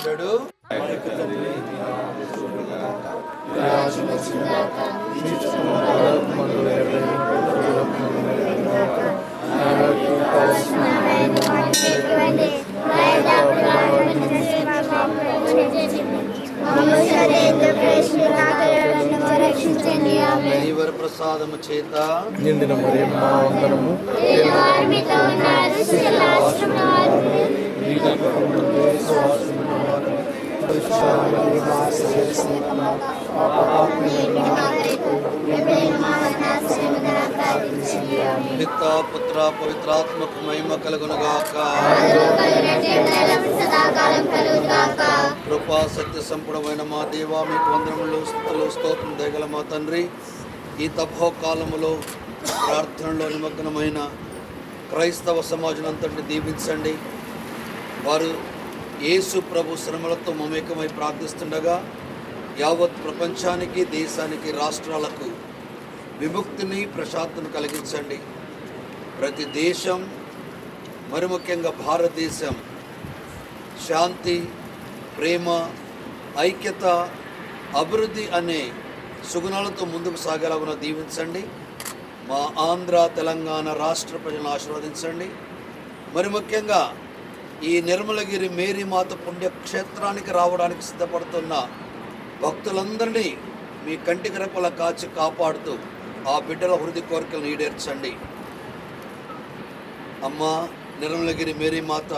ఇతడు దేవర ప్రసాదము చేత నిండిన మరియమ్మ వందనము. పితా పుత్ర పవిత్రాత్మకు మహిమ కలుగునుగాక. కృపా సత్య సంపూర్ణమైన మా దేవా, మీకు వందనములు స్తుతులు స్తోత్రం దయగల మా తండ్రి, ఈ తపోకాలములో ప్రార్థనలో నిమగ్నమైన క్రైస్తవ సమాజంనంతటిని దీవించండి. వారు యేసు ప్రభు శ్రమలతో మమేకమై ప్రార్థిస్తుండగా యావత్ ప్రపంచానికి, దేశానికి, రాష్ట్రాలకు విముక్తిని, ప్రశాంతను కలిగించండి. ప్రతి దేశం, మరి ముఖ్యంగా భారతదేశం శాంతి, ప్రేమ, ఐక్యత, అభివృద్ధి అనే సుగుణాలతో ముందుకు సాగేలాగా దీవించండి. మా ఆంధ్ర, తెలంగాణ రాష్ట్ర ప్రజలను ఆశీర్వదించండి. మరి ముఖ్యంగా ఈ నిర్మలగిరి మేరీమాత పుణ్యక్షేత్రానికి రావడానికి సిద్ధపడుతున్న భక్తులందరినీ మీ కంటికి రెప్పలా కాచి కాపాడుతూ ఆ బిడ్డల హృదయ కోరికలను ఈడేర్చండి. అమ్మ నిర్మలగిరి మేరీమాత,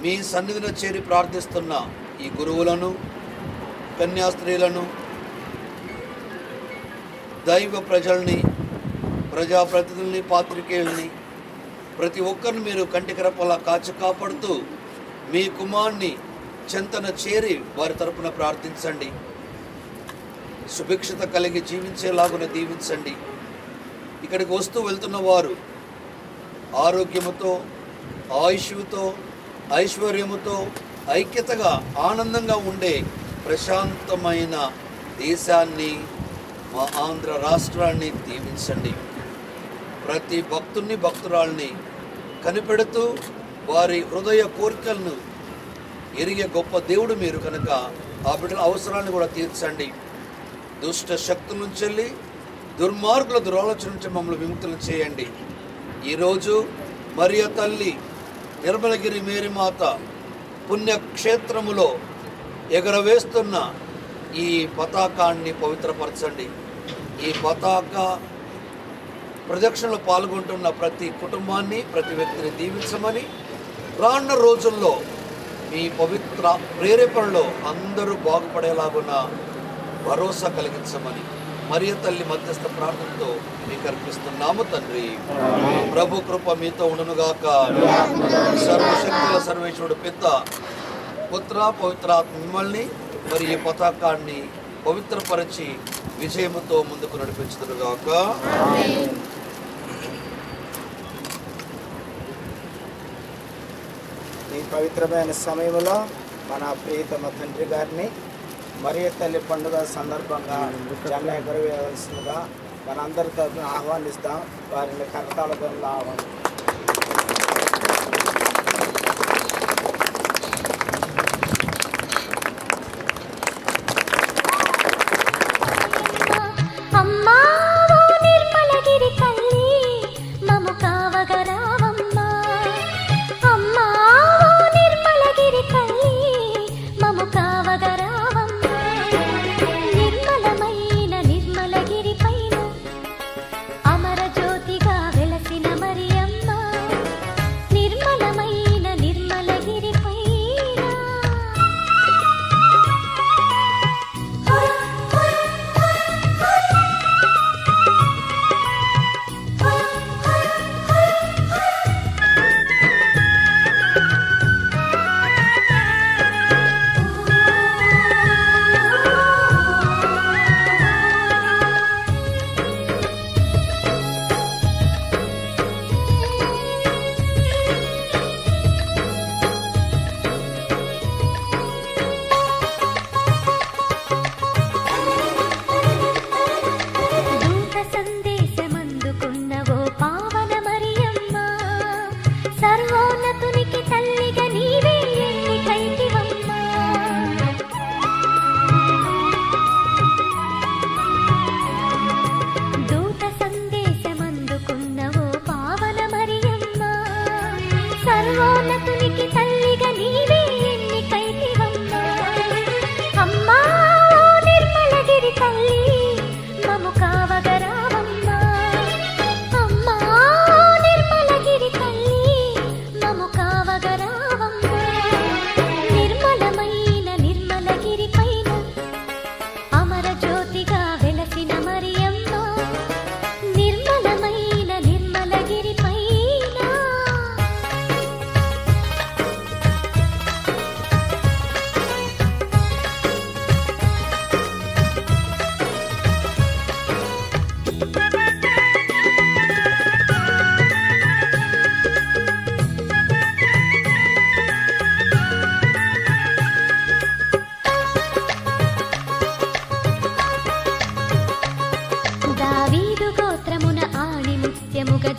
మీ సన్నిధిలో చేరి ప్రార్థిస్తున్న ఈ గురువులను, కన్యాస్త్రీలను, దైవ ప్రజల్ని, ప్రజాప్రతినిధుల్ని, పాత్రికేయుల్ని, ప్రతి ఒక్కరిని మీరు కంటికి రెప్పలా కాచి కాపాడుతూ మీ కుమారుని చెంతన చేరి వారి తరపున ప్రార్థించండి. సుభిక్షత కలిగి జీవించేలాగున దీవించండి. ఇక్కడికి వస్తూ వెళ్తున్న వారు ఆరోగ్యముతో, ఆయుష్తో, ఐశ్వర్యముతో, ఐక్యతగా, ఆనందంగా ఉండే ప్రశాంతమైన దేశాన్ని, మా ఆంధ్ర రాష్ట్రాన్ని దీవించండి. ప్రతి భక్తుని, భక్తురాల్ని కనిపెడుతూ వారి హృదయ కోరికలను ఎరిగే గొప్ప దేవుడు మీరు కనుక ఆ బిడ్డల అవసరాన్ని కూడా తీర్చండి. దుష్ట శక్తుల నుంచి వెళ్ళి, దుర్మార్గుల దురాలోచన నుంచి మమ్మల్ని విముక్తులు చేయండి. ఈరోజు మరియ తల్లి నిర్మలగిరి మేరీమాత పుణ్యక్షేత్రములో ఎగరవేస్తున్న ఈ పతాకాన్ని పవిత్రపరచండి. ఈ పతాక ప్రదక్షిణలో పాల్గొంటున్న ప్రతి కుటుంబాన్ని, ప్రతి వ్యక్తిని దీవించమని, రానున్న రోజుల్లో మీ పవిత్ర ప్రేరేపణలో అందరూ బాగుపడేలాగున్న భరోసా కలిగించమని మరియ తల్లి మధ్యస్థ ప్రార్థనతో మీకు అర్పిస్తున్నాము తండ్రి. ప్రభు కృప మీతో ఉండునుగాక. సర్వశక్తుల సర్వేశ్వరుడు పిత, పుత్ర, పవిత్రాత్మ మిమ్మల్ని మరి ఈ పతాకాన్ని పవిత్రపరిచి విజయముతో ముందుకు నడిపించుదురుగాక. ఈ పవిత్రమైన సమయంలో మన ప్రియతమ తండ్రి గారిని మరియ తల్లి పండుగ సందర్భంగా చెన్నై ఎగరవేయవలసిందిగా మనందరి తరఫున ఆహ్వానిస్తాం. వారిని కరతాళతో ఆహ్వానిస్తాం. సర్వోన్నతునికి తల్లిగా నీవే ఎన్నికైతివమ్మా.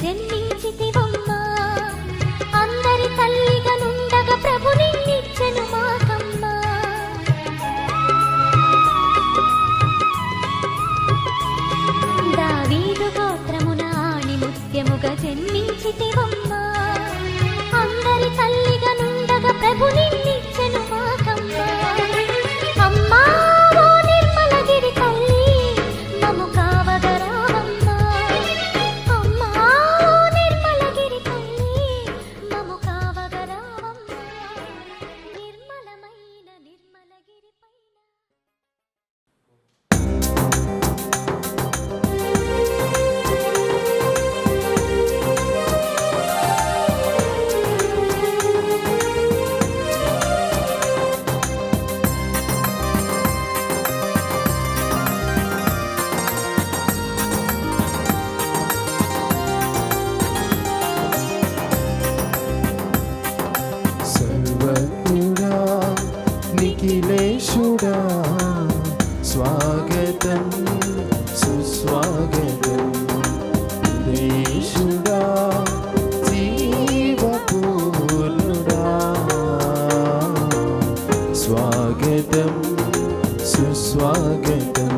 జన్మించితివమ్మా, అందరి తల్లిగా నుండగా ప్రభు నిన్నిచ్చెను మాకమ్మా. దావీదు గోత్రమున ఆణిముత్యముగా జన్మించితివమ్మా, అందరి తల్లిగా నుండగా ప్రభు నిన్నిచ్చెను మాకమ్మా. అమ్మా ఓ నిర్మలగిరి తల్లి మము కావగరావమ్మా, అమ్మా ఓ నిర్మలగిరి తల్లి మము కావగరావమ్మా, నిర్మలమైన నిర్మలగిరి పైన. సర్వజ్ఞుడా నిఖిలేశుడా స్వాగతం సుస్వాగతం. దేశుడా జీవపూర్ణుడా స్వాగతం సుస్వాగతం.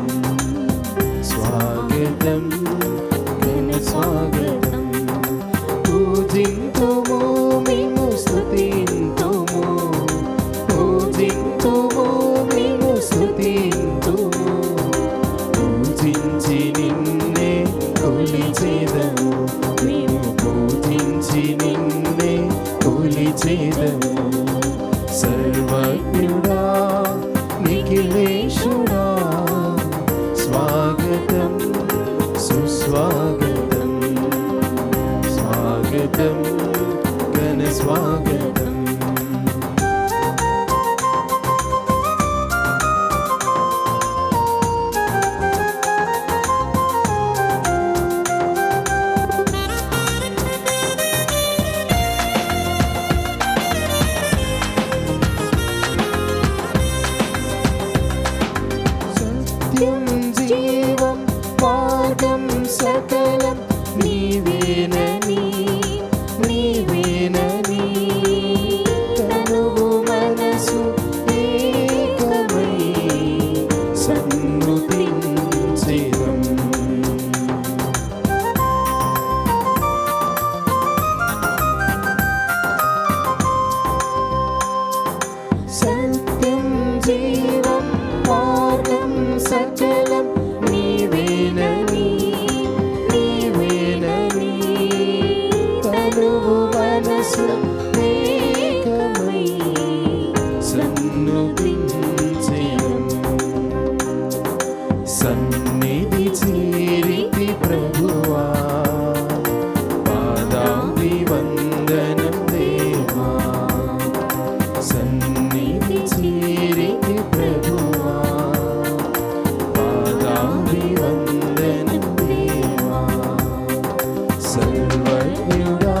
స్వాగతం ఘన స్వాగతం. పూజింతుము మేము స్తుతింతుము, పూజింతుము మేము స్తుతింతుము. పూజించి నిన్నే కొలిచెదము, మేము పూజించి నిన్నే కొలిచెదము. సర్వజ్ఞుడా నిఖిలేశుడా స్వాగతం సుస్వాగతం. స్వాగతం ఘన స్వాగతం. సత్యం జీవం మార్గం సకలం నీవేనని నీవేనని. తనువు మనసు ఏకమై సన్నుతించెదం. సత్యం జీవం మార్గం సకలం నీవేనని నీవేనని. తనువు మనసు ఏకమై సన్నుతించెదం. సన్నిధి చేరితి ప్రభువా, పాదాభివందనం దేవా. సన్నిధి చేరితి ప్రభువా, పాదాభివందనం దేవా. సర్వజ్ఞుడా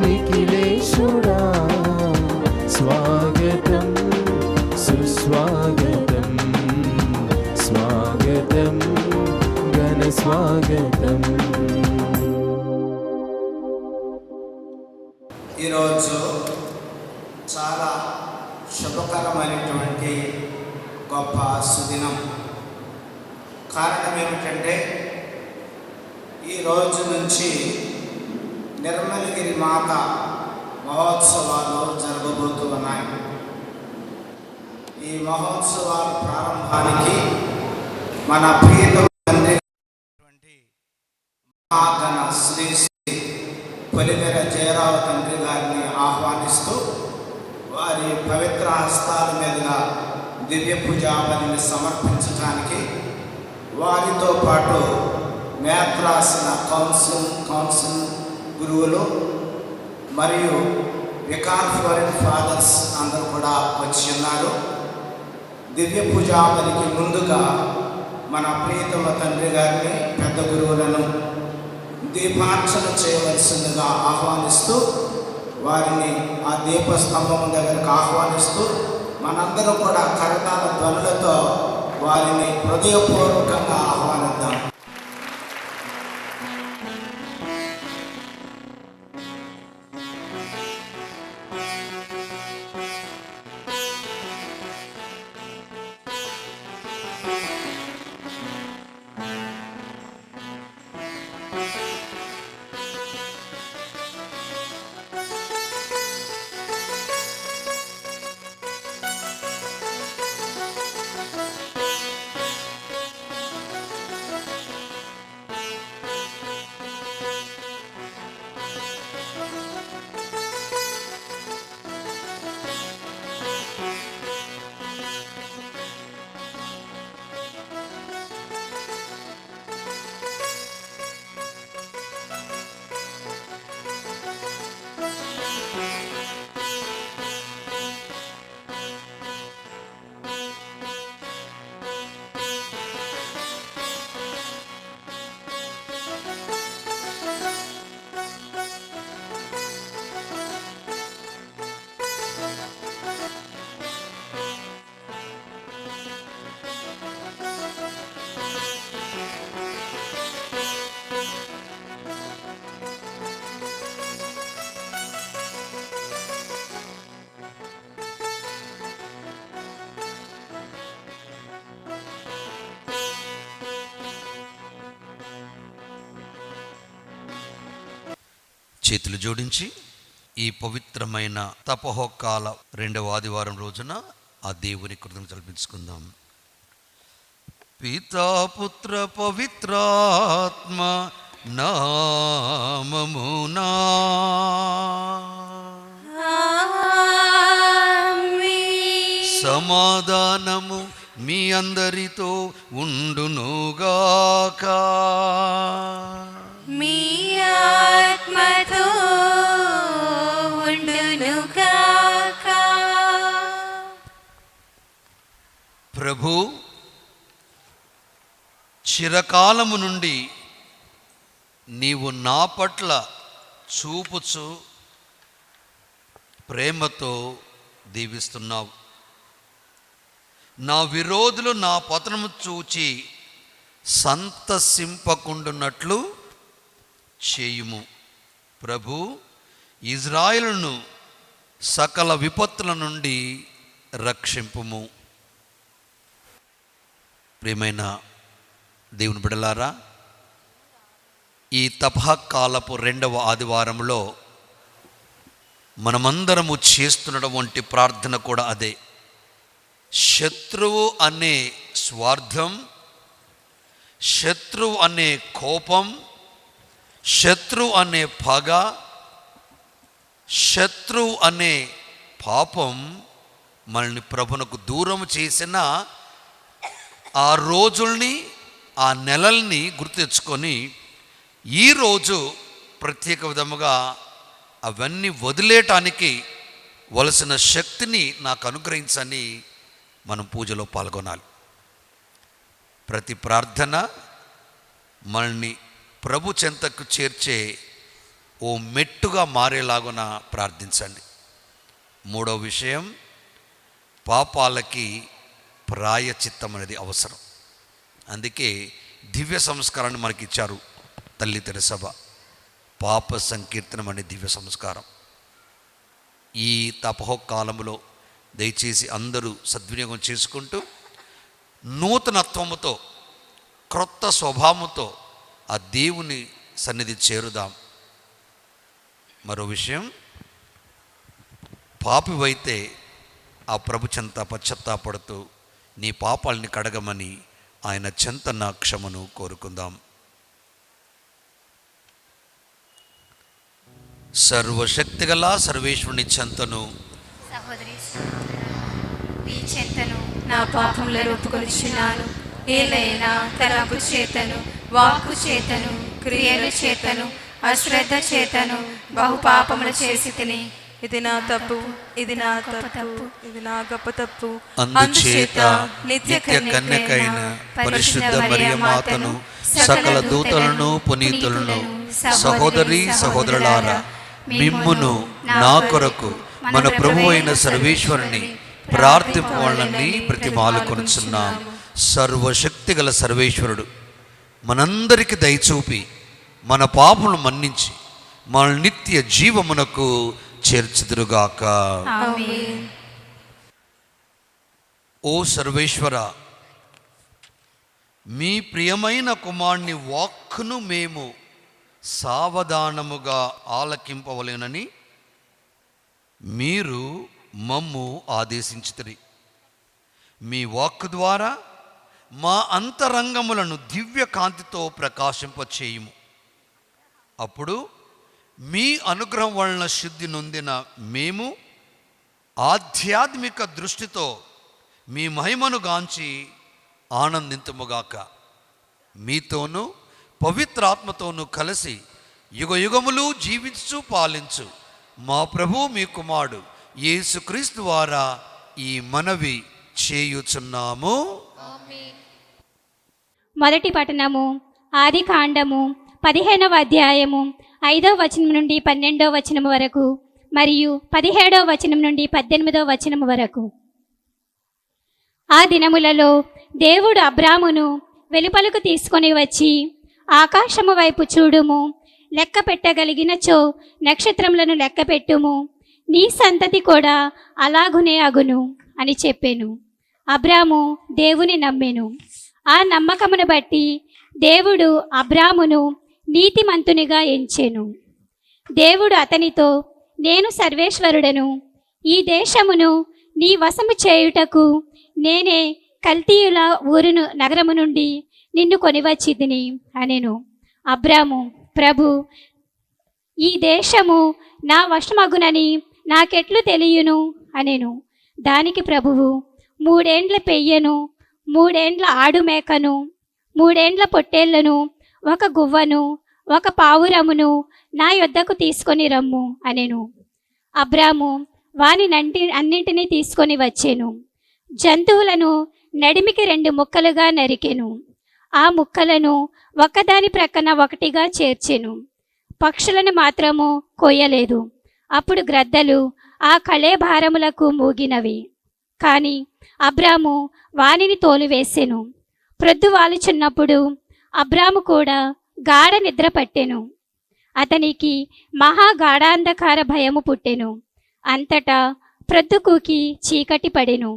నిఖిలేశుడా స్వాగతం సుస్వాగతం. స్వాగతం ఘన స్వాగతం. ఈరోజు చాలా శుభకరమైనటువంటి గొప్ప సుదినం. కారణం ఏమిటంటే ఈ రోజు నుంచి నిర్మలగిరి మాత మహోత్సవాలు జరగబోతూ ఉన్నాయి. ఈ మహోత్సవాల ప్రారంభానికి మన ప్రియతమ తండ్రి మహాగణ శ్రీ శ్రీ పొలిమేర జయరావు తండ్రి గారిని ఆహ్వానిస్తూ వారి పవిత్ర హస్తాల మీదుగా దివ్య పూజాబలిని సమర్పించడానికి వారితో పాటు మేత్రాసిన కౌన్సిల్ గురువులు మరియు వికార్ ఫారెన్ ఫాదర్స్ అందరూ కూడా వచ్చి ఉన్నారు. దివ్య పూజాబలికి ముందుగా మన ప్రియతమ తండ్రి గారిని పెద్ద గురువులను దీపార్చన చేయవలసిందిగా ఆహ్వానిస్తూ వారిని ఆ దీపస్తంభం దగ్గరకు ఆహ్వానిస్తూ మనందరూ కూడా కరతాళ ధ్వనులతో వారిని హృదయపూర్వకంగా ఆహ్వానిద్దాం. చేతులు జోడించి ఈ పవిత్రమైన తపహోకాల 2వ ఆదివారం రోజున ఆ దేవుని కృతజ్ఞతలు చెల్లించుకుందాం. పితా పుత్ర పవిత్రాత్మ నామమునా సమాధానము మీ అందరితో ఉండునుగాక. మీ ఆత్మతో ఉండునుగాక. ప్రభు చిరకాలము నుండి నీవు నా పట్ల చూపుచు ప్రేమతో దీవిస్తున్నావు. నా విరోధులు నా పతనము చూచి సంతసింపకుండునట్లు చేయుము. ప్రభు ఇజ్రాయేలును సకల విపత్తుల నుండి రక్షింపుము. ప్రియమైన దేవుని బిడ్డలారా, ఈ తపకాలపు 2వ ఆదివారంలో మనమందరము చేస్తున్నటువంటి ప్రార్థన కూడా అదే. శత్రువు అనే స్వార్థం, శత్రువు అనే కోపం, శత్రువు అనే పగ, శత్రువు అనే పాపం మనల్ని ప్రభునకు దూరం చేసిన ఆ రోజుల్ని, ఆ నెలల్ని గుర్తు తెచ్చుకొని ఈరోజు ప్రత్యేక విధముగా అవన్నీ వదిలేయటానికి వలసిన శక్తిని నాకు అనుగ్రహించని మనం పూజలో పాల్గొనాలి. ప్రతి ప్రార్థన మనల్ని ప్రభు చెంతకు చేర్చే ఓ మెట్టుగా మారేలాగున ప్రార్థించండి. 3వ విషయం, పాపాలకి ప్రాయచిత్తం అనేది అవసరం. అందుకే దివ్య సంస్కారాన్ని మనకి ఇచ్చారు తల్లి తెరసభ. పాప సంకీర్తనం అనే దివ్య సంస్కారం ఈ తపహోకాలంలో దయచేసి అందరూ సద్వినియోగం చేసుకుంటూ నూతనత్వముతో, క్రొత్త స్వభావంతో ఆ దేవుని సన్నిధి చేరుదాం. మరో విషయం, పాపివైతే ఆ ప్రభు చెంత పశ్చాత్తాపడుతూ నీ పాపాలని కడగమని ఆయన చెంత నా క్షమను కోరుకుందాం. సర్వశక్తిగల సర్వేశ్వరుని చెంతను, సహోదరి నీ చెంతను నా పాపముల ఒప్పుకొనిచున్నాను. ఏలైనా తలపు చేతను, వాక్కు చేతను, క్రియల చేతను, అశ్రద్ధ చేతను బహు పాపములు చేసి తిని. ఇది నా తప్పు, ఇది నా తప్పు, ఇది నా గొప్ప తప్పు. అందుచేత నిత్య కన్యకైన పరిశుద్ధ మరియ మాతను, సకల దూతలను, పునీతులను, సహోదరి సహోదరులారా, మిమ్మును నా కొరకు మన ప్రభు అయిన సర్వేశ్వరుని ప్రార్థింపవాలని ప్రతిమాలుకొనుచున్నాం. సర్వశక్తిగల సర్వేశ్వరుడు మనందరికి దయచూపి మన పాపములను మన్నించి మన నిత్య జీవమునకు చేర్చుదురుగాక. ఆమేన్. ఓ సర్వేశ్వర, మీ ప్రియమైన కుమారుని వాక్కును మేము సావధానముగా ఆలకింపవలెనని మీరు మమ్ము ఆదేశించితిరి. మీ వాక్కు ద్వారా మా అంతరంగములను దివ్య కాంతితో ప్రకాశింపచేయుము. అప్పుడు మీ అనుగ్రహం వలన శుద్ధి నొందిన మేము ఆధ్యాత్మిక దృష్టితో మీ మహిమను గాంచి ఆనందింతుముగాక. మీతోనూ పవిత్రాత్మతోనూ కలిసి యుగయుగములు జీవించు పాలించు మా ప్రభు మీ కుమారుడు యేసుక్రీస్తు ద్వారా ఈ మనవి చేయుచున్నాము. మొదటి పఠనము ఆది కాండము 15వ అధ్యాయము 5వ వచనం నుండి 12వ వచనం వరకు మరియు 17వ వచనం నుండి 18వ వచనం వరకు. ఆ దినములలో దేవుడు అబ్రామును వెలుపలకు తీసుకొని వచ్చి, ఆకాశము వైపు చూడుము, లెక్క పెట్టగలిగినచో నక్షత్రములను లెక్క పెట్టుము, నీ సంతతి కూడా అలాగునే అగును అని చెప్పెను. అబ్రాము దేవుని నమ్మెను. ఆ నమ్మకమును బట్టి దేవుడు అబ్రామును నీతిమంతునిగా ఎంచెను. దేవుడు అతనితో, నేను సర్వేశ్వరుడను, ఈ దేశమును నీ వశము చేయుటకు నేనే కల్తీయుల ఊరును నగరము నుండి నిన్ను కొనివచ్చితిని అనెను. అబ్రాము, ప్రభు, ఈ దేశము నా వశమగునని నాకెట్లు తెలియను అనెను. దానికి ప్రభువు, 3 ఏండ్ల పెయ్యను, 3 ఏండ్ల ఆడు మేకను, 3 ఏండ్ల పొట్టేళ్లను, 1 గువ్వను, 1 పావురమును నా యొద్దకు తీసుకొని రమ్ము అనెను. అబ్రాము వాని అన్నింటినీ తీసుకొని వచ్చెను. జంతువులను నడిమికి 2 ముక్కలుగా నరికెను. ఆ ముక్కలను ఒకదాని ప్రక్కన ఒకటిగా చేర్చెను. పక్షులను మాత్రము కొయ్యలేదు. అప్పుడు గ్రద్దలు ఆ కళేభారములకు మూగినవి. కాని అబ్రాము వానిని తోలివేసెను. ప్రొద్దు వాలుచున్నప్పుడు అబ్రాము కూడా గాఢ నిద్ర పట్టెను. అతనికి మహా గాఢాంధకార భయము పుట్టెను. అంతటా ప్రొద్దుకూకి చీకటి పడెను.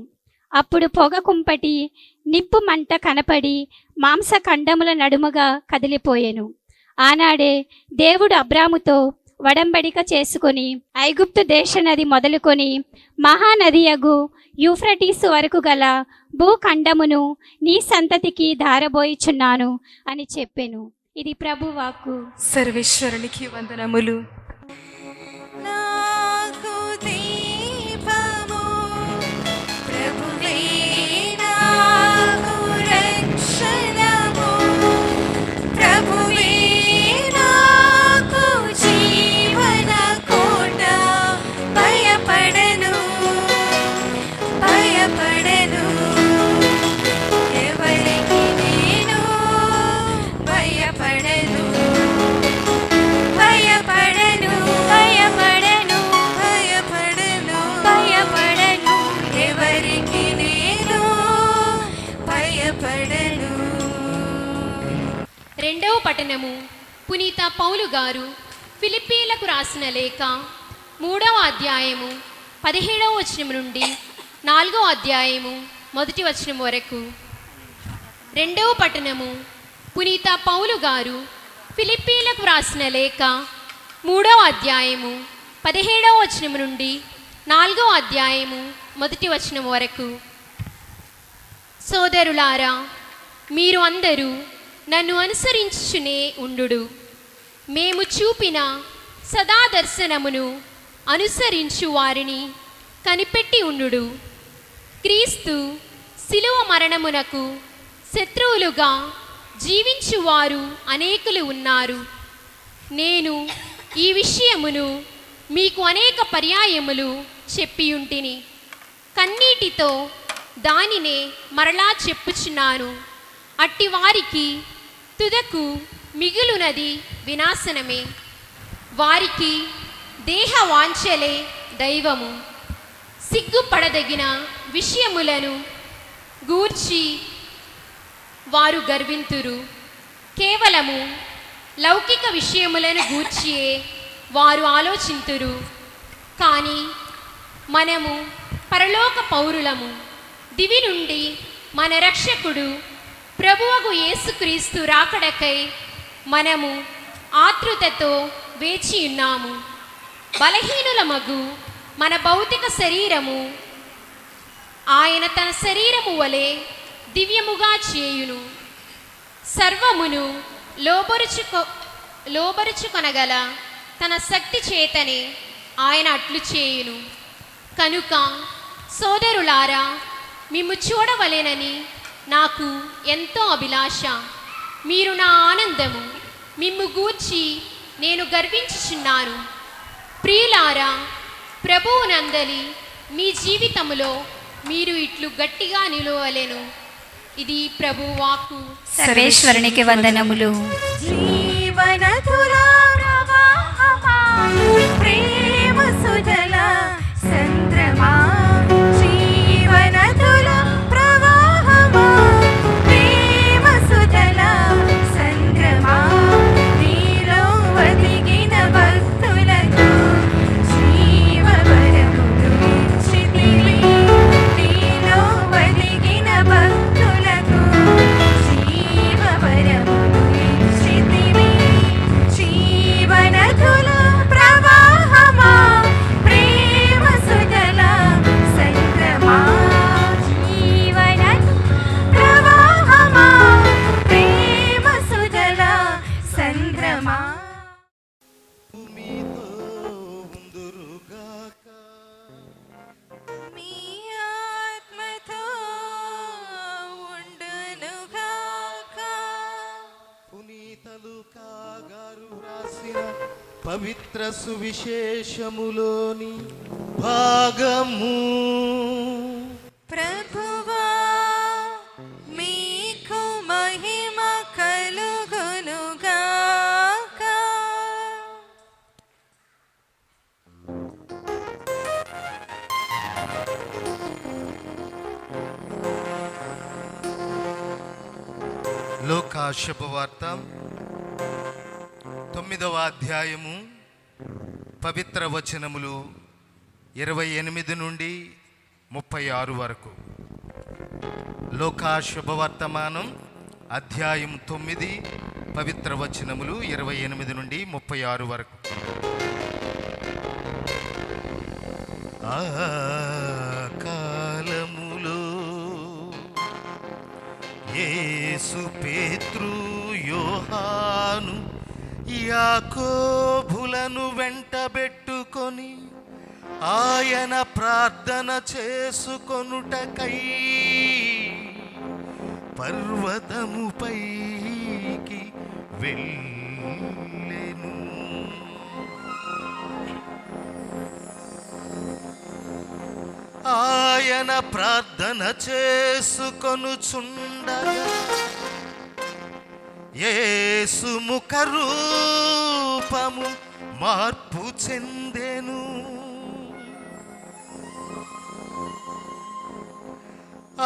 అప్పుడు పొగ కుంపటి నిప్పు మంట కనపడి మాంసఖండముల నడుముగా కదిలిపోయెను. ఆనాడే దేవుడు అబ్రాముతో వడంబడిక చేసుకొని ఐగుప్తు దేశ నది మొదలుకొని మహానదియగు యూఫ్రటీసు వరకు గల భూఖండమును నీ సంతతికి ధారబోయిచున్నాను అని చెప్పెను. ఇది ప్రభువాక్కు. సర్వేశ్వరునికి వందనములు. నాకు దీపము ప్రభువే, నాకు రక్షణము ప్రభువే, నాకు జీవన కోట. భయపడను భయపడను ఎవరికి నేను భయపడను భయపడను భయపడను భయపడను భయపడను ఎవరికి నేను భయపడను. రెండవ పట్టణము పునీత పౌలు గారు ఫిలిప్పీలకు రాసిన లేఖ 3వ అధ్యాయము 17వ వచనం నుండి 4వ అధ్యాయము 1వ వచనం వరకు. రెండవ పట్టణము పునీత పౌలు గారు ఫిలిప్పీలకు రాసిన లేఖ 3వ అధ్యాయము 17వ వచనం నుండి 4వ అధ్యాయము 1వ వచనం వరకు. సోదరులారా, మీరు అందరూ నన్ను అనుసరించుచునే ఉండుడు. మేము చూపిన సదా దర్శనమును అనుసరించు వారిని కనిపెట్టి ఉండుడు. క్రీస్తు శిలువ మరణమునకు శత్రువులుగా జీవించువారు అనేకులు ఉన్నారు. నేను ఈ విషయమును మీకు అనేక పర్యాయములు చెప్పియుంటిని. కన్నీటితో దానినే మరలా చెప్పుచున్నాను. అట్టి వారికి తుదకు మిగులునది వినాశనమే. వారికి దేహ వాంఛలే దైవము. సిగ్గుపడదగిన విషయములను గూర్చి వారు గర్వింతురు. కేవలము లౌకిక విషయములను గూర్చియే వారు ఆలోచింతురు. కానీ మనము పరలోక పౌరులము. దివి నుండి మన రక్షకుడు ప్రభువగు యేసుక్రీస్తు రాకడకై మనము ఆతృతతో వేచి ఉన్నాము. బలహీనులమగు మన భౌతిక శరీరము ఆయన తన శరీరము వలె దివ్యముగా చేయును. సర్వమును లోబరుచుకొనగల తన శక్తి చేతనే ఆయన అట్లు చేయును. కనుక సోదరులారా, మిమ్ము చూడవలెనని నాకు ఎంతో అభిలాష. మీరు నా ఆనందము. మిమ్ము గూర్చి నేను గర్వించుచున్నాను. ప్రియులారా, ప్రభువునందలి మీ జీవితములో మీరు ఇట్లు గట్టిగా నిలువలేను. ఇది ప్రభు వాక్కు. సర్వేశ్వరునికి వందనములు. జీవనతులా ప్రవాహమా, ప్రేమ సుజల సంద్రమా, జీవనతుల ప్రవాహమా, ప్రేమ సుజల సంద్రమా, నీలో ఒదిగిన భక్తులకు జీవవరములు ఇచ్చితివి. నీలో ఒదిగిన భక్తులకు జీవవరములు ఇచ్చితివి. పవిత్ర సువిశేషములోని భాగము. ప్రభువా మీకు మహిమ కలుగునుగాక. లూకా శుభవార్త 9వ అధ్యాయము పవిత్ర వచనములు 28 నుండి 36 వరకు. లూకా శుభవర్తమానం అధ్యాయం 9 పవిత్ర వచనములు 28 నుండి 36 వరకు. ఆ కాలములో యేసు పేత్రు యోహాను యాకోబులను వెంటబెట్టుకొని ఆయన ప్రార్థన చేసుకొనుటకై పర్వతముపైకి వెళ్ళెను. ఆయన ప్రార్థన చేసుకొనుచుండగా యేసు ముఖ రూపము మార్పు చెందెను.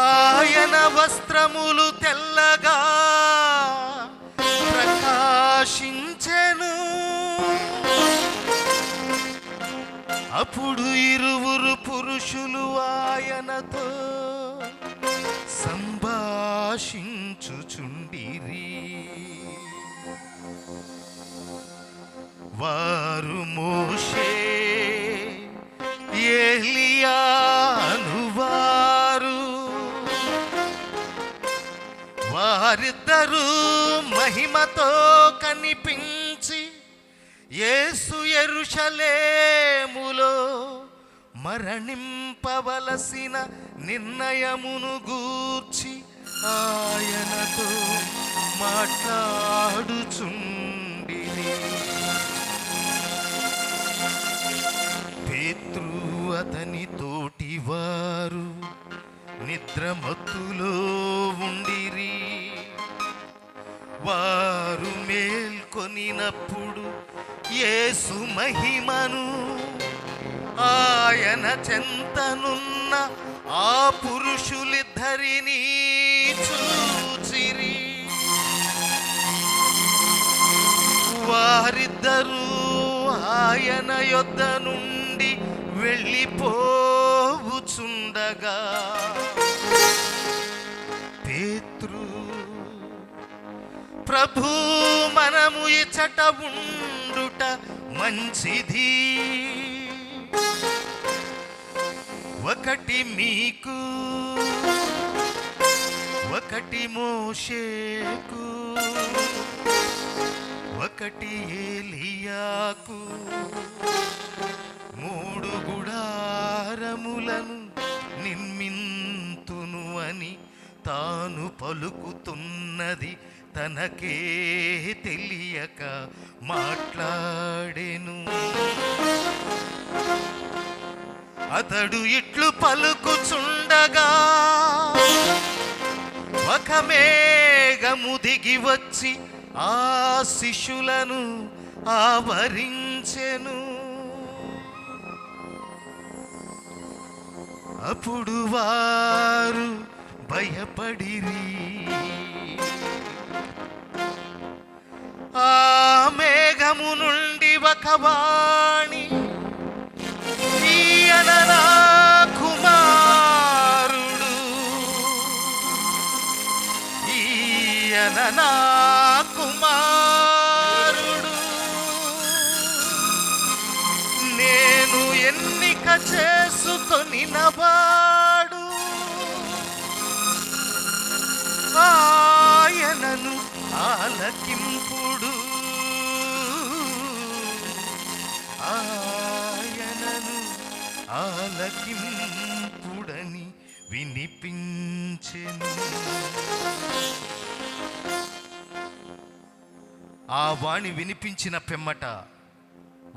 ఆయన వస్త్రములు తెల్లగా ప్రకాశించెను. అప్పుడు ఇరువురు పురుషులు ఆయనతో సంభాషించుచుండిరి. వారు మోషే ఏలియా అనువారు. వారిద్దరూ మహిమతో కనిపించి యేసు యెరూషలేములో మరణింపవలసిన నిర్ణయమును గూర్చి ఆయనతో మాట్లాడుచుండిరి. పేతురు అతని తోటివారు నిద్రమత్తులో ఉండిరి. వారు మేల్కొనినప్పుడు యేసు మహిమను ఆయన చెంతనున్న ఆ పురుషులిద్దరినీ చూచిరి. వారిద్దరూ ఆయన యొద్ద నుండి వెళ్ళిపోవుచుండగా పేతురు, ప్రభు, మనము ఇచ్చట ఉండుట మంచిది. ఒకటి మీకు, ఒకటి మోషేకు, ఒకటి ఏలియాకు 3 గుడారములను నిర్మింతును అని తాను పలుకుతున్నది తనకే తెలియక మాట్లాడెను. అతడు ఇట్లు పలుకుచుండగా ఒక మేఘము దిగి వచ్చి ఆ శిష్యులను ఆవరించెను. అప్పుడు వారు భయపడిరి. ఆ మేఘము నుండి ఒక వాణి, ఈయన నా కుమారుడు, ఈయన నా కుమారుడు, నేను ఎన్నిక చేసుకొనినవాడు, ఆయనను ఆలకింపుడు, ఆయనను ఆలకింపుడని వినిపించెను. ఆ వాణి వినిపించిన పిమ్మట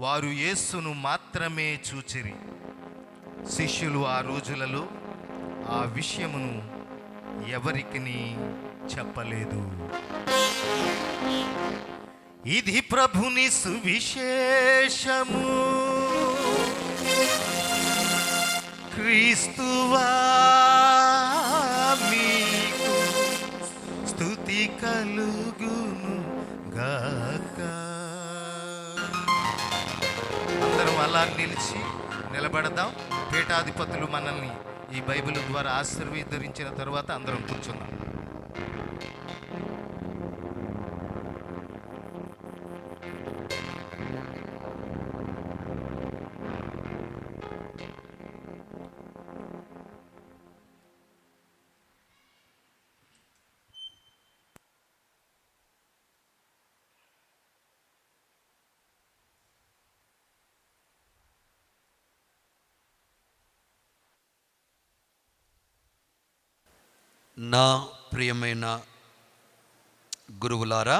వారు యేసును మాత్రమే చూచిరి. శిష్యులు ఆ రోజులలో ఆ విషయమును ఎవరికిని చెప్పలేదు. ఇది ప్రభుని సువిశేషము. క్రీస్తువా మీకు స్తుతి కలుగును గాక. అందరం అలా నిలబడదాం. పీఠాధిపతులు మనల్ని ఈ బైబిల్ ద్వారా ఆశీర్వదించిన తర్వాత అందరం కూర్చుందాం. నా ప్రియమైన గురువులారా,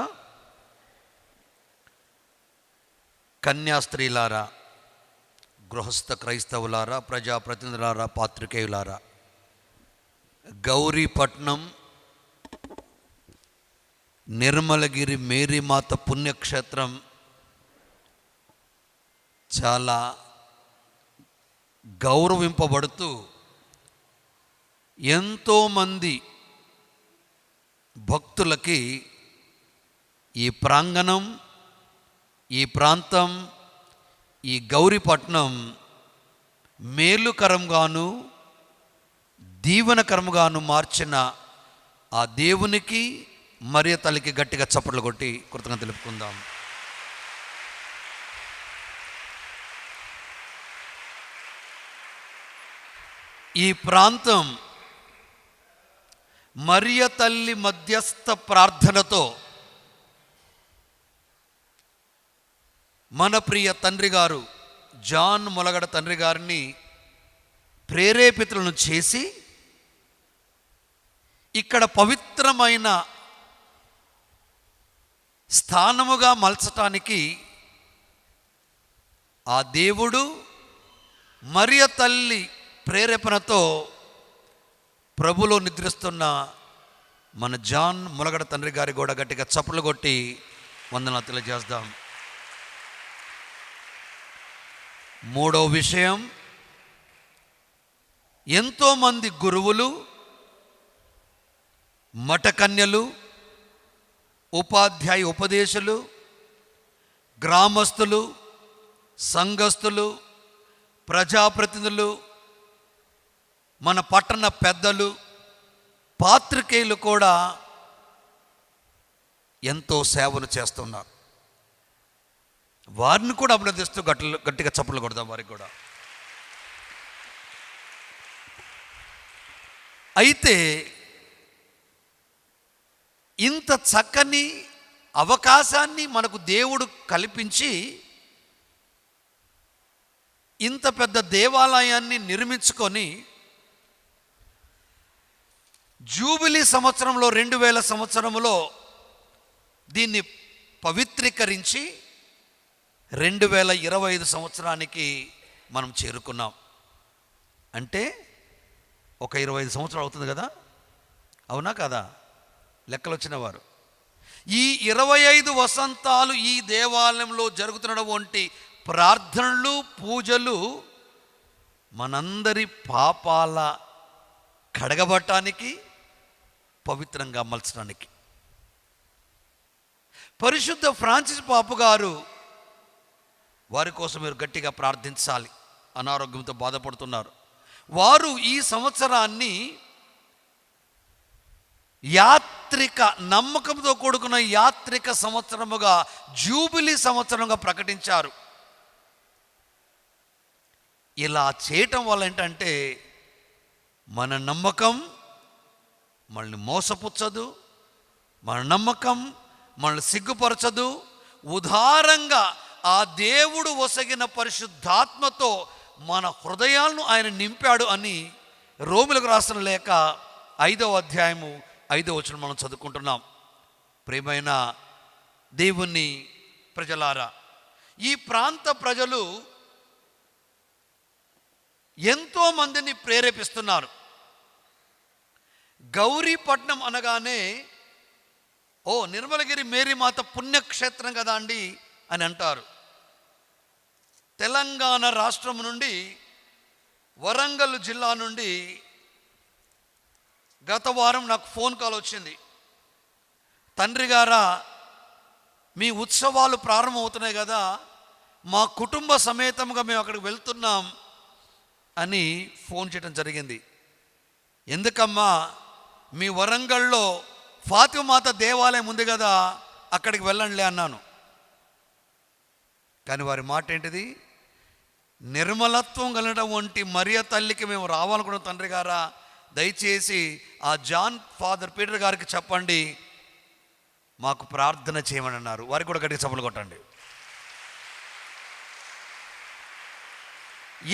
కన్యాస్త్రీలారా, గృహస్థ క్రైస్తవులారా, ప్రజాప్రతినిధులారా, పాత్రికేయులారా, గౌరీపట్నం నిర్మలగిరి మేరీమాత పుణ్యక్షేత్రం చాలా గౌరవింపబడుతూ ఎంతోమంది భక్తులకి ఈ ప్రాంగణం, ఈ ప్రాంతం, ఈ గౌరీపట్నం మేలుకరంగాను దీవెనకరంగాను మార్చిన ఆ దేవునికి మరియ తల్లికి గట్టిగా చప్పట్లు కొట్టి కృతజ్ఞతలు తెలుపుకుందాం. ఈ ప్రాంతం మరియ తల్లి మధ్యస్థ ప్రార్థనతో మన ప్రియ తండ్రి గారు జాన్ మొలగడ తండ్రి గారిని ప్రేరేపితులను చేసి ఇక్కడ పవిత్రమైన స్థానముగా మలచటానికి ఆ దేవుడు మరియ తల్లి ప్రేరేపణతో ప్రభులో నిద్రిస్తున్న మన జాన్ మొలగడ తండ్రి గారి కూడా గట్టిగా చప్పట్లు కొట్టి వందనాలు తెలియజేద్దాం. మూడవ విషయం, ఎంతోమంది గురువులు, మఠకన్యలు, ఉపాధ్యాయ ఉపదేశులు, గ్రామస్తులు, సంఘస్థులు, ప్రజాప్రతినిధులు, మన పట్టణ పెద్దలు, పాత్రికేయులు కూడా ఎంతో సేవలు చేస్తున్నారు. వారిని కూడా అభినందిస్తూ గట్టిగా చప్పట్లు కొడదాం వారికి కూడా. అయితే ఇంత చక్కని అవకాశాన్ని మనకు దేవుడు కల్పించి ఇంత పెద్ద దేవాలయాన్ని నిర్మించుకొని జూబిలీ సంవత్సరంలో 2000 సంవత్సరంలో దీన్ని పవిత్రీకరించి 2025 సంవత్సరానికి మనం చేరుకున్నాం. అంటే ఒక 25 సంవత్సరాలు అవుతుంది కదా, అవునా కదా? లెక్కలు వచ్చిన వారు ఈ 25 వసంతాలు ఈ దేవాలయంలో జరుగుతున్నటువంటి ప్రార్థనలు, పూజలు మనందరి పాపాల కడగబట్టానికి, పవిత్రంగా మలచడానికి. పరిశుద్ధ ఫ్రాన్సిస్ పాపు గారు, వారి కోసం మీరు గట్టిగా ప్రార్థించాలి. అనారోగ్యంతో బాధపడుతున్నారు. వారు ఈ సంవత్సరాన్ని యాత్రిక, నమ్మకంతో కూడుకున్న యాత్రిక సంవత్సరముగా, జూబిలీ సంవత్సరంగా ప్రకటించారు. ఇలా చేయటం వల్ల ఏంటంటే మన నమ్మకం మనల్ని మోసపుచ్చదు, మన నమ్మకం మనల్ని సిగ్గుపరచదు. ఉదారంగా ఆ దేవుడు ఒసగిన పరిశుద్ధాత్మతో మన హృదయాలను ఆయన నింపాడు అని రోమిలకు రాసిన లేఖ 5వ అధ్యాయము 5వ వచనం మనం చదువుకుంటున్నాం. ప్రియమైన దేవుని ప్రజలారా, ఈ ప్రాంత ప్రజలు ఎంతో మందిని ప్రేరేపిస్తున్నారు. గౌరీపట్నం అనగానే నిర్మలగిరి మేరీమాత పుణ్యక్షేత్రం కదా అండి అని అంటారు. తెలంగాణ రాష్ట్రం నుండి, వరంగల్ జిల్లా నుండి గత వారం నాకు ఫోన్ కాల్ వచ్చింది. తండ్రి గారా, మీ ఉత్సవాలు ప్రారంభమవుతున్నాయి కదా, మా కుటుంబ సమేతంగా మేము అక్కడికి వెళ్తున్నాం అని ఫోన్ చేయడం జరిగింది. ఎందుకమ్మా, మీ వరంగల్లో ఫాతిమాత దేవాలయం ఉంది కదా, అక్కడికి వెళ్ళండిలే అన్నాను. కానీ వారి మాట ఏంటిది? నిర్మలత్వం కలిగినటువంటి మరియ తల్లికి మేము రావాలనుకున్న తండ్రి గారా, దయచేసి ఆ జాన్ ఫాదర్ పీటర్ గారికి చెప్పండి, మాకు ప్రార్థన చేయమని అన్నారు. వారికి కూడా గట్టిగా చప్పట్లు కొట్టండి.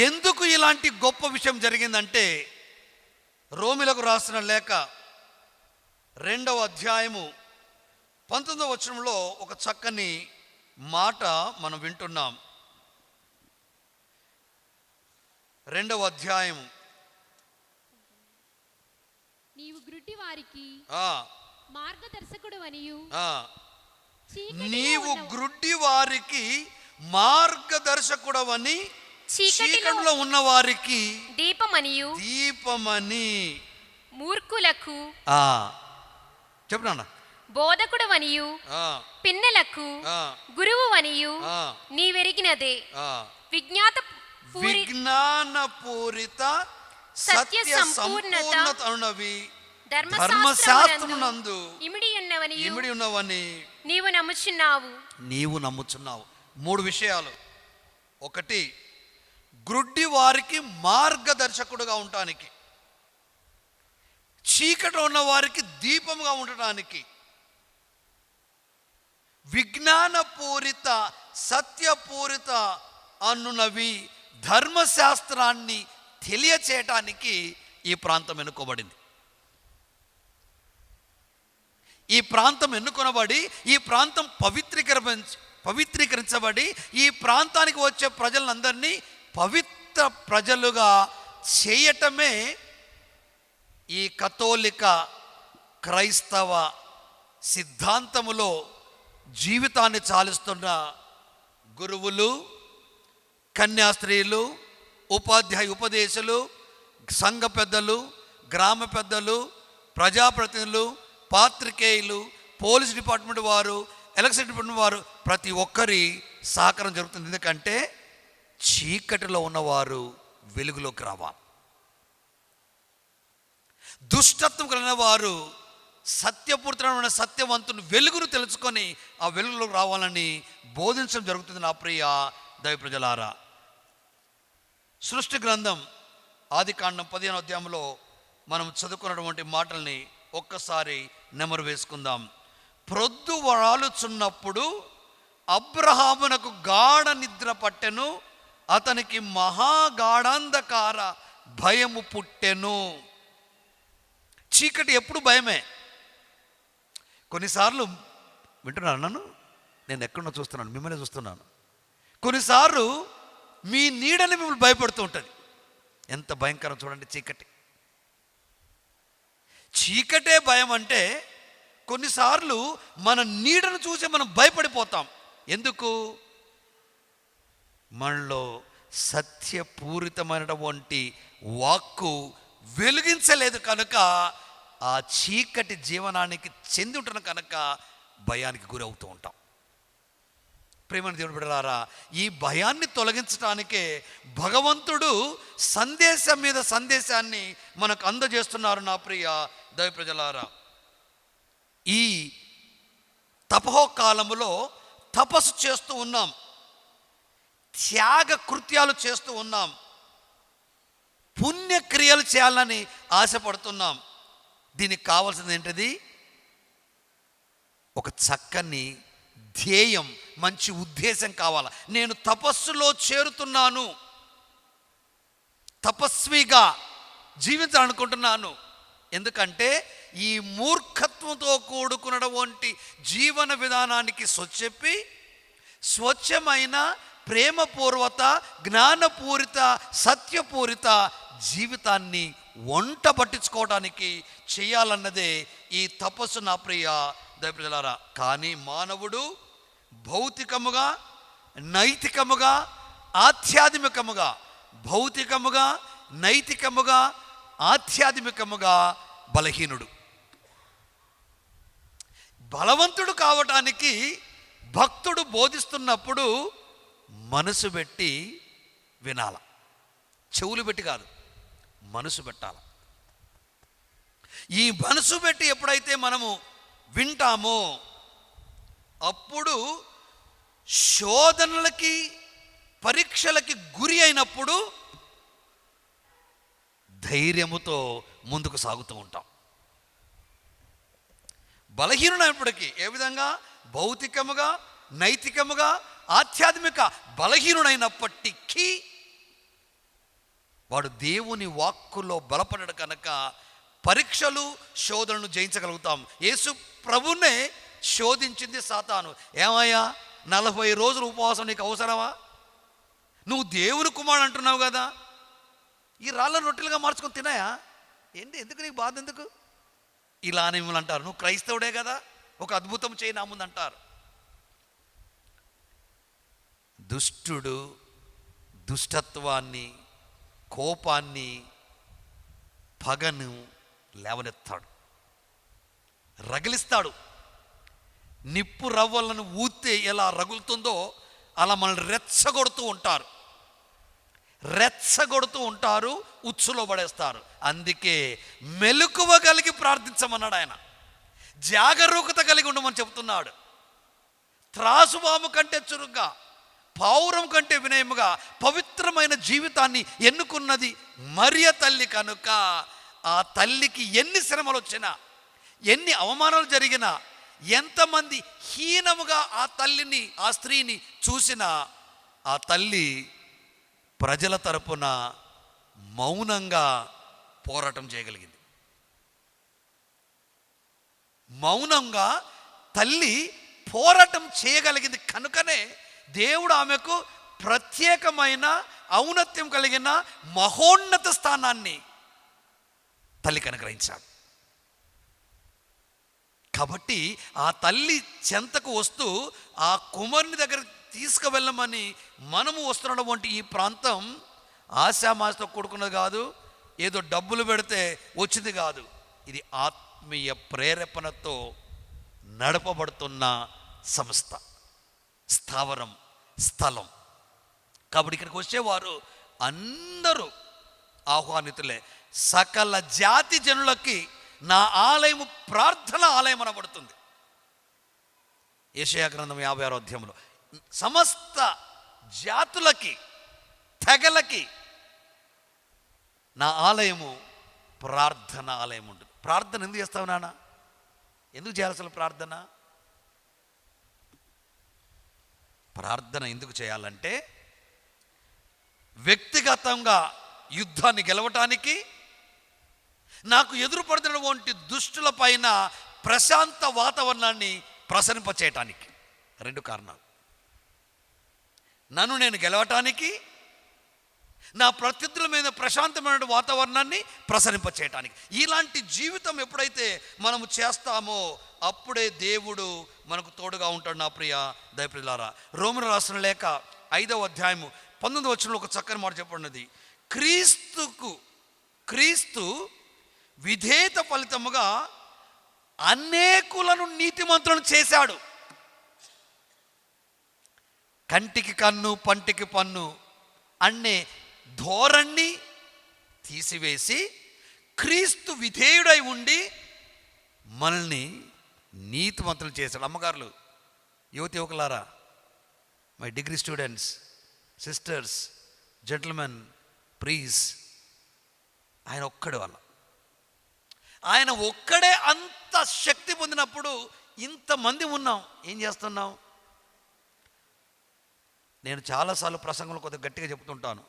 ఎందుకు ఇలాంటి గొప్ప విషయం జరిగిందంటే, రోమిలకు రాసిన లేఖ 2వ అధ్యాయము 19వ వచనంలో ఒక చక్కని మాట మనం వింటున్నాం. 2వ అధ్యాయము, నీవు గ్రుడ్డి వారికి మార్గదర్శకుడు అనియు, నీవు గ్రుడ్డి వారికి మార్గదర్శకుడవని, చీకటిలో ఉన్న వారికి దీపమని, మూర్ఖులకు చెప్పనా బోధకుడు అనియు, పిన్నెలకు గురువు అనియు నీవెరిగినదే. విజ్ఞానపూరిత సత్య సంపూర్ణత అన్నవి ధర్మశాస్త్రమునందు ఇమిడి ఉన్నవని నీవు నమ్ముచున్నావు. 3 విషయాలు. 1, గ్రుడ్డి వారికి మార్గదర్శకుడుగా ఉండటానికి, చీకటి ఉన్న వారికి దీపముగా ఉండటానికి, విజ్ఞానపూరిత సత్యపూరిత అన్నునవి ధర్మశాస్త్రాన్ని తెలియచేయటానికి ఈ ప్రాంతం ఎన్నుకోబడింది. ఈ ప్రాంతం ఎన్నుకొనబడి, ఈ ప్రాంతం పవిత్రీకరించబడి, ఈ ప్రాంతానికి వచ్చే ప్రజలందరినీ పవిత్ర ప్రజలుగా చేయటమే ఈ కథోలిక క్రైస్తవ సిద్ధాంతములో జీవితాన్ని చాలిస్తున్న గురువులు, కన్యాస్త్రీలు, ఉపదేశులు, సంఘ పెద్దలు, గ్రామ పెద్దలు, ప్రజాప్రతినిధులు, పాత్రికేయులు, పోలీస్ డిపార్ట్మెంట్ వారు, ఎలక్షన్ డిపార్ట్మెంట్ వారు, ప్రతి ఒక్కరి సహకారం జరుగుతుంది. ఎందుకంటే చీకటిలో ఉన్నవారు వెలుగులోకి రావాలి, దుష్టత్వం కలిగిన వారు సత్యపూరితమైన సత్యవంతుని వెలుగును తెలుసుకొని ఆ వెలుగులోకి రావాలని బోధించడం జరుగుతుంది. నా ప్రియ దైవ ప్రజలారా, సృష్టి గ్రంథం ఆదికాండం 15వ అధ్యాయంలో మనం చదువుకున్నటువంటి మాటల్ని ఒక్కసారి నెమరు వేసుకుందాం. ప్రొద్దు వరాలుచున్నప్పుడు అబ్రహామునకు గాఢ నిద్ర పట్టెను, అతనికి మహాగాఢాంధకార భయము పుట్టెను. చీకటి ఎప్పుడు భయమే. కొన్నిసార్లు వింటున్నాను, నేను ఎక్కడో చూస్తున్నాను, మిమ్మల్ని చూస్తున్నాను. కొన్నిసార్లు మీ నీడని మిమ్మల్ని భయపడుతూ ఉంటుంది. ఎంత భయంకరం చూడండి చీకటి. చీకటే భయం అంటే కొన్నిసార్లు మన నీడను చూసి మనం భయపడిపోతాం. ఎందుకు? మనలో సత్యపూరితమైనటువంటి వాక్కు వెలిగించలేదు కనుక, ఆ చీకటి జీవనానికి చెంది ఉంటున్న కనుక భయానికి గురవుతూ ఉంటాం. ప్రేమని దేవుని బిడ్డలారా, ఈ భయాన్ని తొలగించడానికే భగవంతుడు సందేశం మీద సందేశాన్ని మనకు అందజేస్తున్నారు. నా ప్రియ దైవ ప్రజలారా, ఈ తపోకాలములో తపస్సు చేస్తూ ఉన్నాం, త్యాగ కృత్యాలు చేస్తూ ఉన్నాం, పుణ్యక్రియలు చేయాలని ఆశపడుతున్నాం. దీనికి కావాల్సింది ఏంటిది? ఒక చక్కని ధ్యేయం, మంచి ఉద్దేశం కావాలి. నేను తపస్సులో చేరుతున్నాను, తపస్విగా జీవించాలనుకుంటున్నాను. ఎందుకంటే ఈ మూర్ఖత్వంతో కూడుకున్నటువంటి జీవన విధానానికి సొచ్చెప్పి స్వచ్ఛమైన ప్రేమపూర్వత జ్ఞానపూరిత సత్యపూరిత జీవితాన్ని వంట పట్టించుకోవడానికి చేయాలన్నదే ఈ తపస్సు నా ప్రియ దైవజనులారా. కానీ మానవుడు భౌతికముగా నైతికముగా ఆధ్యాత్మికముగా భౌతికముగా నైతికముగా ఆధ్యాత్మికముగా బలహీనుడు. బలవంతుడు కావటానికి భక్తుడు బోధిస్తున్నప్పుడు మనసు పెట్టి వినాల, చెవులు పెట్టి కాదు, మనసు పెట్టాల. ఈ మనసు పెట్టి ఎప్పుడైతే మనము వింటామో అప్పుడు శోధనలకి పరీక్షలకి గురి అయినప్పుడు ధైర్యముతో ముందుకు సాగుతూ ఉంటాం. బలహీనుడైనప్పటికీ ఏ విధంగా భౌతికముగా నైతికముగా ఆధ్యాత్మిక బలహీనుడైనప్పటికీ వాడు దేవుని వాక్కులో బలపడడు కనుక పరీక్షలు శోధనను జయించగలుగుతాం. యేసు ప్రభునే శోధించింది సాతాను. ఏమయ్యా 40 రోజులు ఉపవాసం నీకు అవసరమా? నువ్వు దేవుని కుమారుడు అంటున్నావు కదా, ఈ రాళ్ళ రొట్టెలుగా మార్చుకొని తినాయా? ఎందుకు నీకు బాధ ఎందుకు? ఇలా అని మిమ్మల్ని అంటారు. నువ్వు క్రైస్తవుడే కదా, ఒక అద్భుతం చేయి నా ముందు అంటారు. దుష్టుడు దుష్టత్వాన్ని కోపాన్ని పగను లేవనెత్తాడు, రగిలిస్తాడు. నిప్పు రవ్వలను ఊతే ఎలా రగులుతుందో అలా మనల్ని రెచ్చగొడుతూ ఉంటారు, ఉచ్చులో పడేస్తారు. అందుకే మెలకువ కలిగి ప్రార్థించమన్నాడు ఆయన. జాగరూకత కలిగి ఉండమని చెప్తున్నాడు. త్రాసువాము కంటే చురుగ్గా పావురం కంటే వినయముగా పవిత్రమైన జీవితాన్ని ఎన్నుకున్నది మరియ తల్లి కనుక ఆ తల్లికి ఎన్ని శ్రమలు వచ్చినా ఎన్ని అవమానాలు జరిగినా ఎంతమంది హీనముగా ఆ తల్లిని ఆ స్త్రీని చూసినా ఆ తల్లి ప్రజల తరపున మౌనంగా పోరాటం చేయగలిగింది. మౌనంగా తల్లి పోరాటం చేయగలిగింది కనుకనే దేవుడు ఆమెకు ప్రత్యేకమైన ఔన్నత్యం కలిగిన మహోన్నత స్థానాన్ని తల్లికి అనుగ్రహించాడు. కాబట్టి ఆ తల్లి చెంతకు వస్తూ ఆ కుమారుని దగ్గర తీసుకువెళ్ళమని మనము వస్తున్నటువంటి ఈ ప్రాంతం ఆశామాసతో కూడుకున్నది కాదు, ఏదో డబ్బులు పెడితే వచ్చింది కాదు. ఇది ఆత్మీయ ప్రేరేపణతో నడపబడుతున్న సంస్థ, స్థావరం, స్థలం. కాబట్టి ఇక్కడికి వచ్చేవారు అందరూ ఆహ్వానితులే. సకల జాతి జనులకి నా ఆలయము ప్రార్థన ఆలయం అనబడుతుంది. యెషయా గ్రంథం 56వ అధ్యాయంలో సమస్త జాతులకి తెగలకి నా ఆలయము ప్రార్థన ఆలయం ఉంటుంది. ప్రార్థన ఎందుకు చేస్తావు నాన్న? ఎందుకు చేయాలి అసలు ప్రార్థన? ప్రార్థన ఎందుకు చేయాలంటే వ్యక్తిగతంగా యుద్ధాన్ని గెలవటానికి, నాకు ఎదురుపడుతున్నటువంటి దుష్టుల పైన ప్రశాంత వాతావరణాన్ని ప్రసరింపచేయటానికి. 2 కారణాలు. నన్ను నేను గెలవటానికి, నా ప్రత్యర్థుల మీద ప్రశాంతమైన వాతావరణాన్ని ప్రసరింపచేయటానికి. ఇలాంటి జీవితం ఎప్పుడైతే మనము చేస్తామో అప్పుడే దేవుడు మనకు తోడుగా ఉంటాడు. నా ప్రియ దైవప్రియులారా, రోమను రాసిన లేఖ 5వ అధ్యాయము 19వ వచనంలో ఒక చక్కని మాట చెప్పబడినది. క్రీస్తు విధేయత ఫలితముగా అనేకులను నీతిమంతులను చేశాడు. కంటికి కన్ను పంటికి పన్ను అనే ధోరణి తీసివేసి క్రీస్తు విధేయుడై ఉండి మనల్ని నీతిమంతులు చేశాడు. అమ్మగారులు, యువకులారా, my degree students, sisters, gentlemen, please, ఆయన ఒక్కడే వల్ల, ఆయన ఒక్కడే అంత శక్తి పొందినప్పుడు ఇంతమంది ఉన్నాం, ఏం చేస్తున్నాం? నేను చాలాసార్లు ప్రసంగంలో కొద్దిగా గట్టిగా చెప్తుంటాను,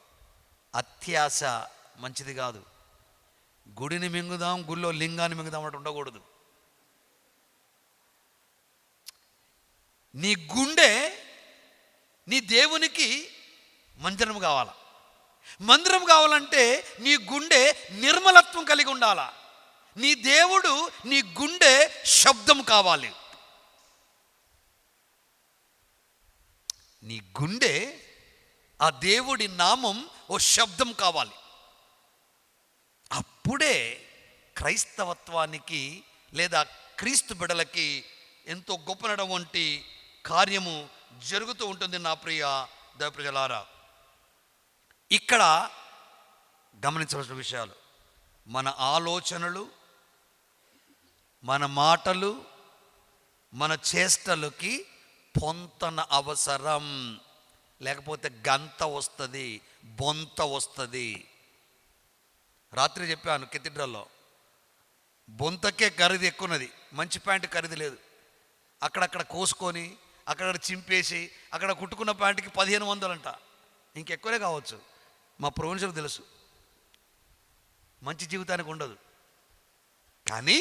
అత్యాశ మంచిది కాదు. గుడిని మింగుదాం, గుళ్ళో లింగాన్ని మింగుదాం అన్నట్టు ఉండకూడదు. నీ గుండె నీ దేవునికి మందిరం కావాలా. మందిరం కావాలంటే నీ గుండె నిర్మలత్వం కలిగి ఉండాలా. నీ దేవుడు నీ గుండె శబ్దం కావాలి. నీ గుండె ఆ దేవుడి నామం ఓ శబ్దం కావాలి. అప్పుడే క్రైస్తవత్వానికి లేదా క్రీస్తు బిడలకి ఎంతో గొప్పనటువంటి కార్యము జరుగుతూ ఉంటుంది. నా ప్రియ దైవప్రజలారా, ఇక్కడ గమనించవలసిన విషయాలు, మన ఆలోచనలు, మన మాటలు, మన చేష్టలకి పొంతన అవసరం. లేకపోతే గంత వస్తుంది, బొంత వస్తుంది. రాత్రి చెప్పాను కెథీడ్రల్లో, బొంతకే ఖరీదు ఎక్కున్నది, మంచి ప్యాంటు ఖరీదు లేదు. అక్కడక్కడ కోసుకొని అక్కడ చింపేసి అక్కడ కుట్టుకున్న ప్యాంటుకి 1500 అంట. ఇంకెక్కువనే కావచ్చు, మా ప్రొవిన్షియల్కి తెలుసు. మంచి జీవితానికి ఉండదు. కానీ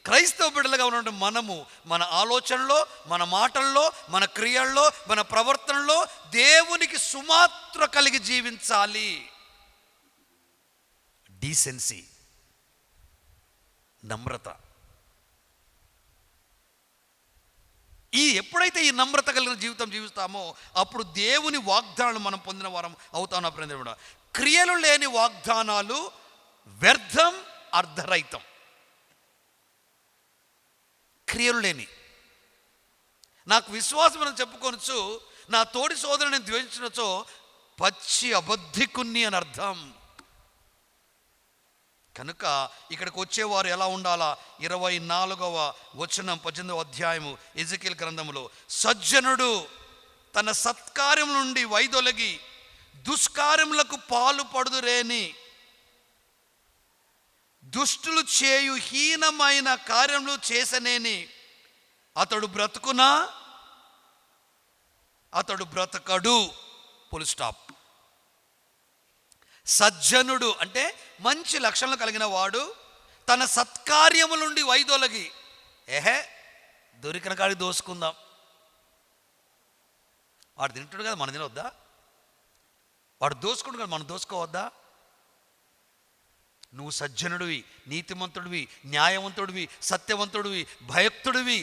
క్రైస్తవ బిడ్డలుగా ఉన్నటువంటి మనము మన ఆలోచనలో, మన మాటల్లో, మన క్రియల్లో, మన ప్రవర్తనలో దేవునికి సుమాత్ర కలిగి జీవించాలి. డీసెన్సీ, నమ్రత. ఎప్పుడైతే ఈ నమ్రత కలిగిన జీవితం జీవిస్తామో అప్పుడు దేవుని వాగ్దానాలు మనం పొందిన వారం అవుతాం. నా ప్రేమ, క్రియలు లేని వాగ్దానాలు వ్యర్థం, అర్ధరహితం. క్రియలు లేని, నాకు విశ్వాసం అని చెప్పుకొనొచ్చు, నా తోడి సోదరుని ద్వేషించనొచ్చో పచ్చి అబద్ధికున్ని అని అర్థం. కనుక ఇక్కడికి వచ్చేవారు ఎలా ఉండాలా? 24వ వచనం 18వ అధ్యాయము ఎజెకియెలు గ్రంథములో, సజ్జనుడు తన సత్కార్యం నుండి వైదొలగి దుష్కార్యములకు పాలు పడుదురేని, దుష్టులు చేయు హీనమైన కార్యములు చేసనేని, అతడు బ్రతుకునా అతడు బ్రతకడు. Full stop. సజ్జనుడు అంటే మంచి లక్షణాలు కలిగిన వాడు తన సత్కార్యముల నుండి వైదొలగి, దొరికిన కాడికి దోసుకుందాం. వాడు తింటాడు కదా, మనం తినవద్దా? వాడు దోసుకుంటు కదా, మనం దోసుకోవద్దా? నువ్వు సజ్జనుడివి, నీతిమంతుడివి, న్యాయవంతుడివి, సత్యవంతుడివి, భయక్తుడివి,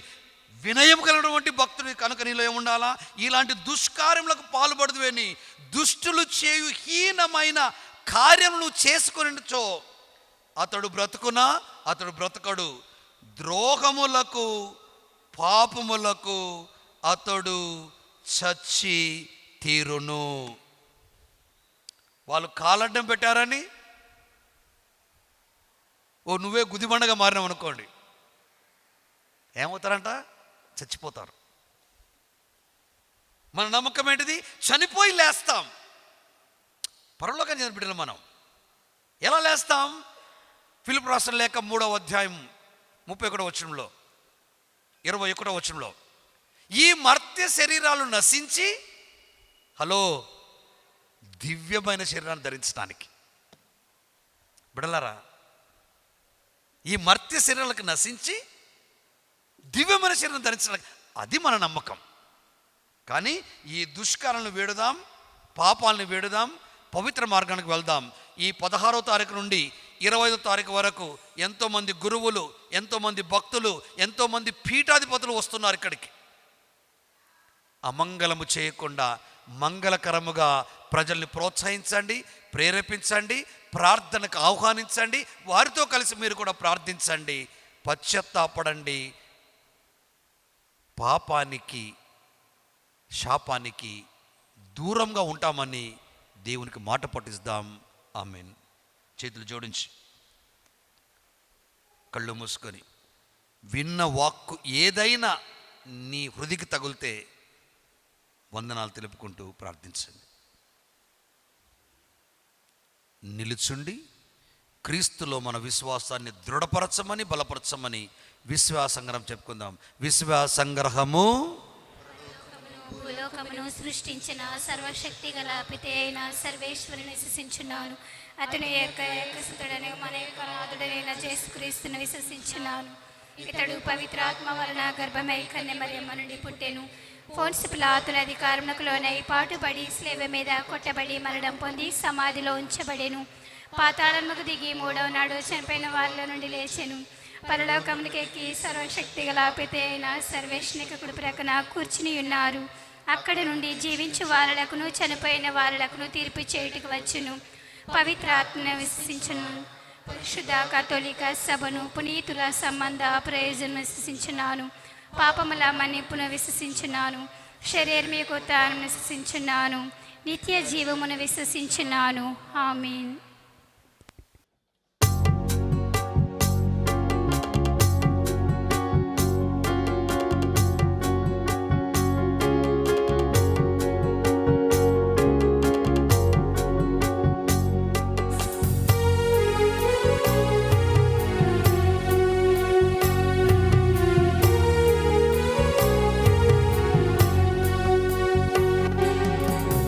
వినయం కలిగినటువంటి భక్తుడివి. కనుక నీలో ఏముండాలా? ఇలాంటి దుష్కార్యములకు పాల్పడదువేని, దుష్టులు చేయు హీనమైన కార్యం నువ్వు చేసుకునిచో అతడు బ్రతుకునా అతడు బ్రతకడు. ద్రోహములకు పాపములకు అతడు చచ్చి తీరును. వాళ్ళు కాలడ్డం పెట్టారని నువ్వే గుదిబండగా మారినావు అనుకోండి, ఏమవుతారంట? చచ్చిపోతారు. మన నమ్మకం ఏంటిది? చనిపోయి లేస్తాం. పరలోకం చెందిన బిడ్డలు మనం ఎలా లేస్తాం? ఫిలిప్పీ రాసిన లేఖ 3వ అధ్యాయం 31వ వచనంలో, 21వ వచనంలో, ఈ మర్త్య శరీరాలు నశించి దివ్యమైన శరీరాన్ని ధరించడానికి. బిడ్డలారా, ఈ మర్త్య శరీరాలకు నశించి దివ్యమైన శరీరం ధరించడానికి, అది మన నమ్మకం. కానీ ఈ దుష్కారాలను వేడుదాం, పాపాలను వేడుదాం, పవిత్ర మార్గానికి వెళ్దాం. ఈ 16వ తారీఖు నుండి 25వ తారీఖు వరకు ఎంతోమంది గురువులు, ఎంతోమంది భక్తులు, ఎంతోమంది పీఠాధిపతులు వస్తున్నారు ఇక్కడికి. అమంగళము చేయకుండా మంగళకరముగా ప్రజల్ని ప్రోత్సహించండి, ప్రేరేపించండి, ప్రార్థనకు ఆహ్వానించండి. వారితో కలిసి మీరు కూడా ప్రార్థించండి, పశ్చాత్తాపడండి. పాపానికి, శాపానికి దూరంగా ఉంటామని దేవునికి మాట పట్టిస్తాం. ఆమేన్. చేతులు జోడించి కళ్ళు మూసుకొని విన్న వాక్కు ఏదైనా నీ హృదికి తగిలితే వందనాలు తెలుపుకుంటూ ప్రార్థించండి. నిలుచుండి క్రీస్తులో మన విశ్వాసాన్ని దృఢపరచమని, బలపరచమని విశ్వాసంగ్రహం చెప్పుకుందాం. విశ్వాసంగ్రహము. భూలోకమును సృష్టించిన సర్వశక్తి గల పితే అయిన సర్వేశ్వరుని విశ్వసించున్నాను. అతని ఏకసుతుడని మన నాథుడైన యేసుక్రీస్తును విశ్వసించున్నాను. ఇతడు పవిత్రాత్మ వలన గర్భమై కన్య మరియమ్మ నుండి పుట్టెను. పోన్సు పిలాతుల అధికారమునకు లోనై పాటుపడి స్లేవ మీద కొట్టబడి మరణం పొంది సమాధిలో ఉంచబడెను. పాతాళముకు దిగి 3వ నాడు చనిపోయిన వాళ్ళ నుండి లేచెను. పరలోకమునికి ఎక్కి సర్వశక్తి గల పిత అయిన సర్వేశ్వరుని కుడి ప్రక్కన కూర్చుని ఉన్నారు. అక్కడ నుండి జీవించు వారలకును చనిపోయిన వారలకును తీర్పు చేయుటకు వచ్చును. పవిత్రాత్మను విశ్వసించును. పరిశుద్ధ కథోలిక సభను పునీతుల సంబంధ ప్రయోజనం విశ్వసించున్నాను. పాపముల మన్నింపును విశ్వసించున్నాను. శరీరం యొక్క ఉత్థానమును విశ్వసించున్నాను. నిత్య జీవమును విశ్వసించున్నాను. ఆమేన్.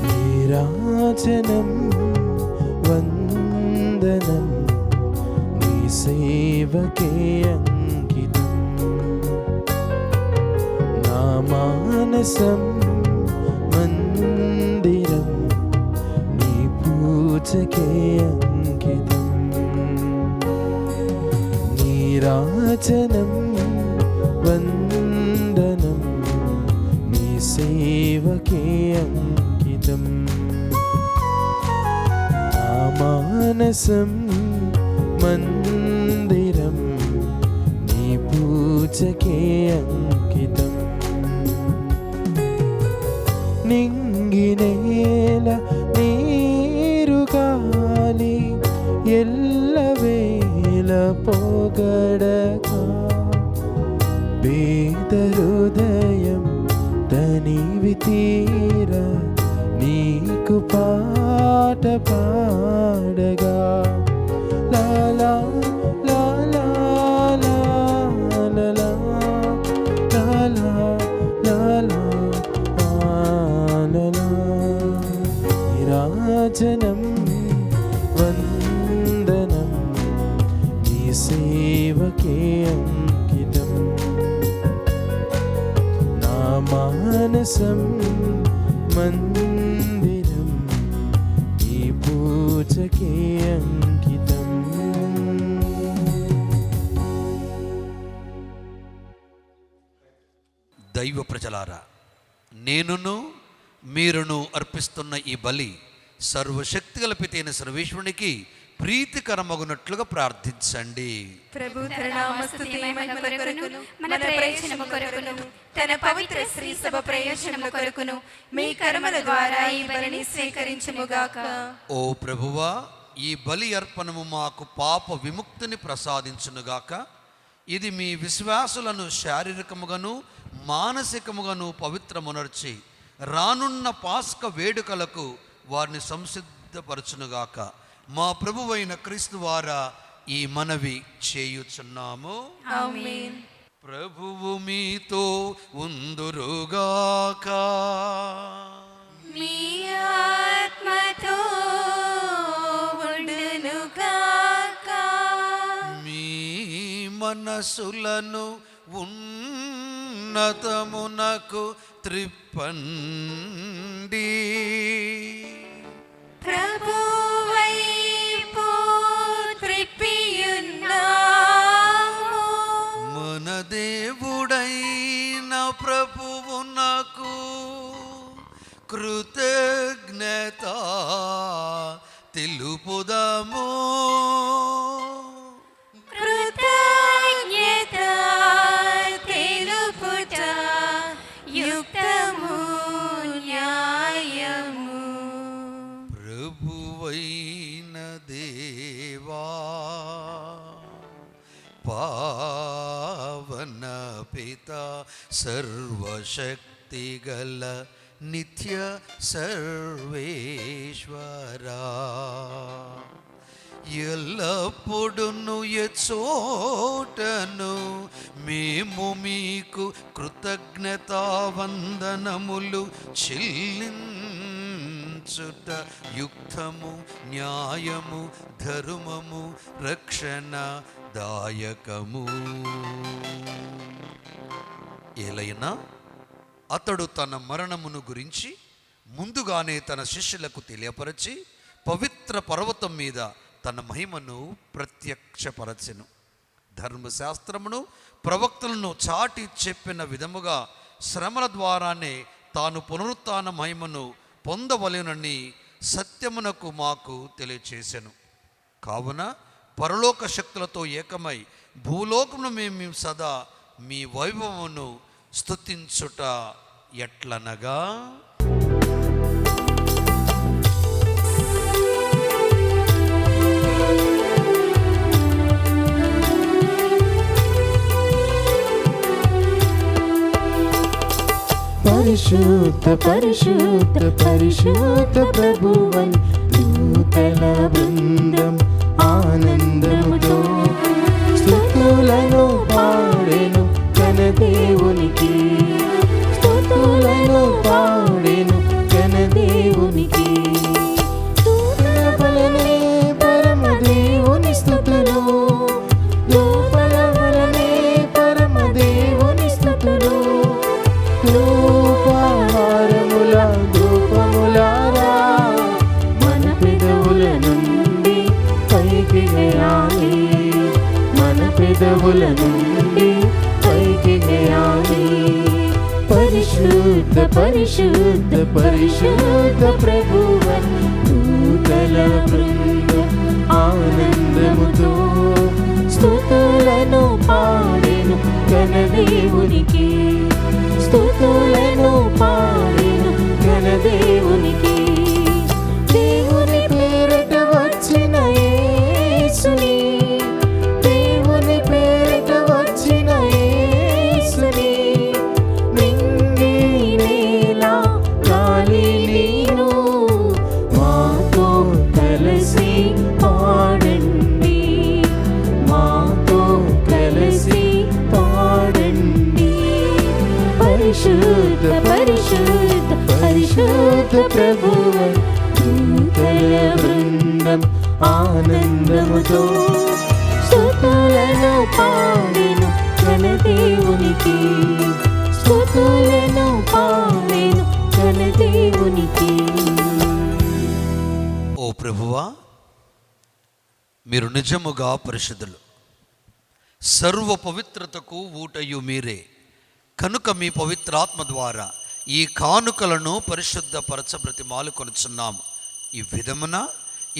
నీరాజనం వందనం నీ సేవకే అంకితం. నా మానసం మందిరం నీ పూజకే అంకితం. నీరాజనం వందనం నీ సేవకే అంకితం. నా మానసం మందిరం నీ పూజకే అంకితం. నింగినేల నీరు గాలి ఎల్లవేళ పొగడగా పేద హృదయం తనివి తీర నీకు పాట పాడగా లాలా లాలా లాలా లాలా లాలా లాలా. నీరాజనం వందనం నీ సేవకే అంకితం. నా మానసం మందిరం ఈ పూజకే అంకితం. దైవ ప్రజలారా, నేనును మీరును అర్పిస్తున్న ఈ బలి సర్వశక్తిగల పితైన సర్వేశ్వరునికి ప్రీతికరమగునట్లుగా ప్రార్థించండి. ప్రభు తన నామస్తుతి మహిమ కొరకును మన ప్రయోజనము కొరకును తన పవిత్ర శ్రీ సభ ప్రయోజనము కొరకును మీ కర్మల ద్వారా ఈ బలిని స్వీకరించుముగాక. ఓ ప్రభువా, ఈ బలి అర్పణము మాకు పాప విముక్తిని ప్రసాదించునుగాక. ఇది మీ విశ్వాసులను శారీరకముగాను మానసికముగాను పవిత్రమునర్చి రానున్న పాస్క వేడుకలకు వారిని సంసిద్ధపరచునుగాక. మా ప్రభువైన క్రీస్తు వారా ఈ మనవి చేయుచున్నాము. ఆమేన్. ప్రభువు మీతో ఉందురుగాక. మీ ఆత్మతో ఉండునుగాక. మీ మనసులను ఉన్నతమునకు త్రిప్పండి. ప్రభువైపు త్రిప్పియున్నాము. మన దేవుడైన ప్రభువునకు కృతజ్ఞత తెలుపుదము. కృతజ్ఞత తెలుపుట యుక్తము న్యాయము. ప్రభువైన దేవా, పావన పిత, సర్వశక్తిగల నిత్య సర్వేశ్వరా, ఎల్లప్పుడును ఎచ్చోటను మేము మీకు కృతజ్ఞతావందనములు చెల్లించుట యుక్తము న్యాయము ధర్మము రక్షణ దాయకము. ఏలైనా అతడు తన మరణమును గురించి ముందుగానే తన శిష్యులకు తెలియపరచి పవిత్ర పర్వతం మీద తన మహిమను ప్రత్యక్షపరచెను. ధర్మశాస్త్రమును ప్రవక్తలను చాటి చెప్పిన విధముగా శ్రమల ద్వారానే తాను పునరుత్థాన మహిమను పొందవలెనని సత్యమునకు మాకు తెలియచేసెను. కావున పరలోక శక్తులతో ఏకమై భూలోకమును మేము సదా మీ వైభవమును స్తుతించుట ఎట్లనగా, పరిశుద్ధ పరిశుద్ధ పరిశుద్ధ ప్రభువన్ దూతల బృందం ఆనందముతో స్తుతులను పాడెను ఘన దేవునికి, స్తుతులను పాడెను ఘన దేవునికి. దూతల వలనే పరమ దేవుని స్తుతులు, దూతల వలనే పరమ దేవుని స్తుతులు. ధూపహారముల ధూపములారా మన పెదవుల నుండి పైకి వేయాలి, మన పెదవుల నుండి పైకి వేయాలి. పరిశుద్ధ పరిశుద్ధ పరిశుద్ధ ప్రభువన్ దూతల బృందం ఆనందముతో స్తుతులను పాడెను ఘన దేవునికి, స్తుతులను పాడెను ఘన దేవునికి. దేవుని పేరిట వచ్చిన యేసుని, దేవుని పేరిట వచ్చిన యేసుని, నింగి నేల గాలి నీరు మాతో కలిసి పాడండి, మాతో కలిసి పాడండి. పరిశుద్ధ పరిశుద్ధ పరిశుద్ధ ప్రభువన్ దూతల బృందం ఆనందముతో స్తుతులను పాడెను ఘన దేవునికి, స్తుతులను పాడెను ఘన దేవునికి. ఓ ప్రభువా, మీరు నిజముగా పరిశుద్ధులు, సర్వ పవిత్రతకు ఊటయు మీరే. కనుక మీ పవిత్రాత్మ ద్వారా ఈ కానుకలను పరిశుద్ధపరచ బ్రతిమాలు కొనుచున్నాము. ఈ విధమున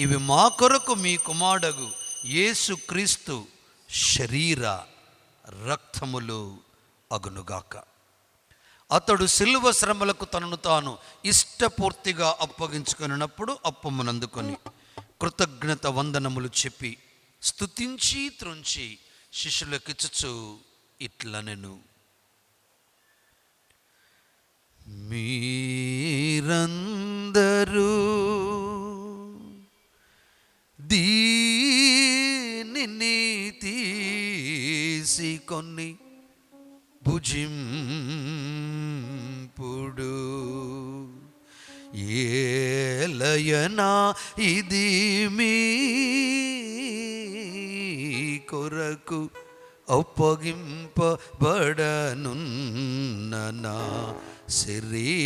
ఇవి మా కొరకు మీ కుమారుడగు యేసుక్రీస్తు శరీర రక్తములు అగునుగాక. అతడు సిలువ శ్రమలకు తనను తాను ఇష్టపూర్తిగా అప్పగించుకున్నప్పుడు అప్పమునందుకొని కృతజ్ఞత వందనములు చెప్పి స్తుతించి త్రుంచి శిష్యులకిచ్చుచు ఇట్లనెను, మీరందరూ దీనిని తీసుకొని భుజింపుడు, ఏలయనా ఇది మీ కొరకు అప్పగింపబడనున్న నా శరీరము.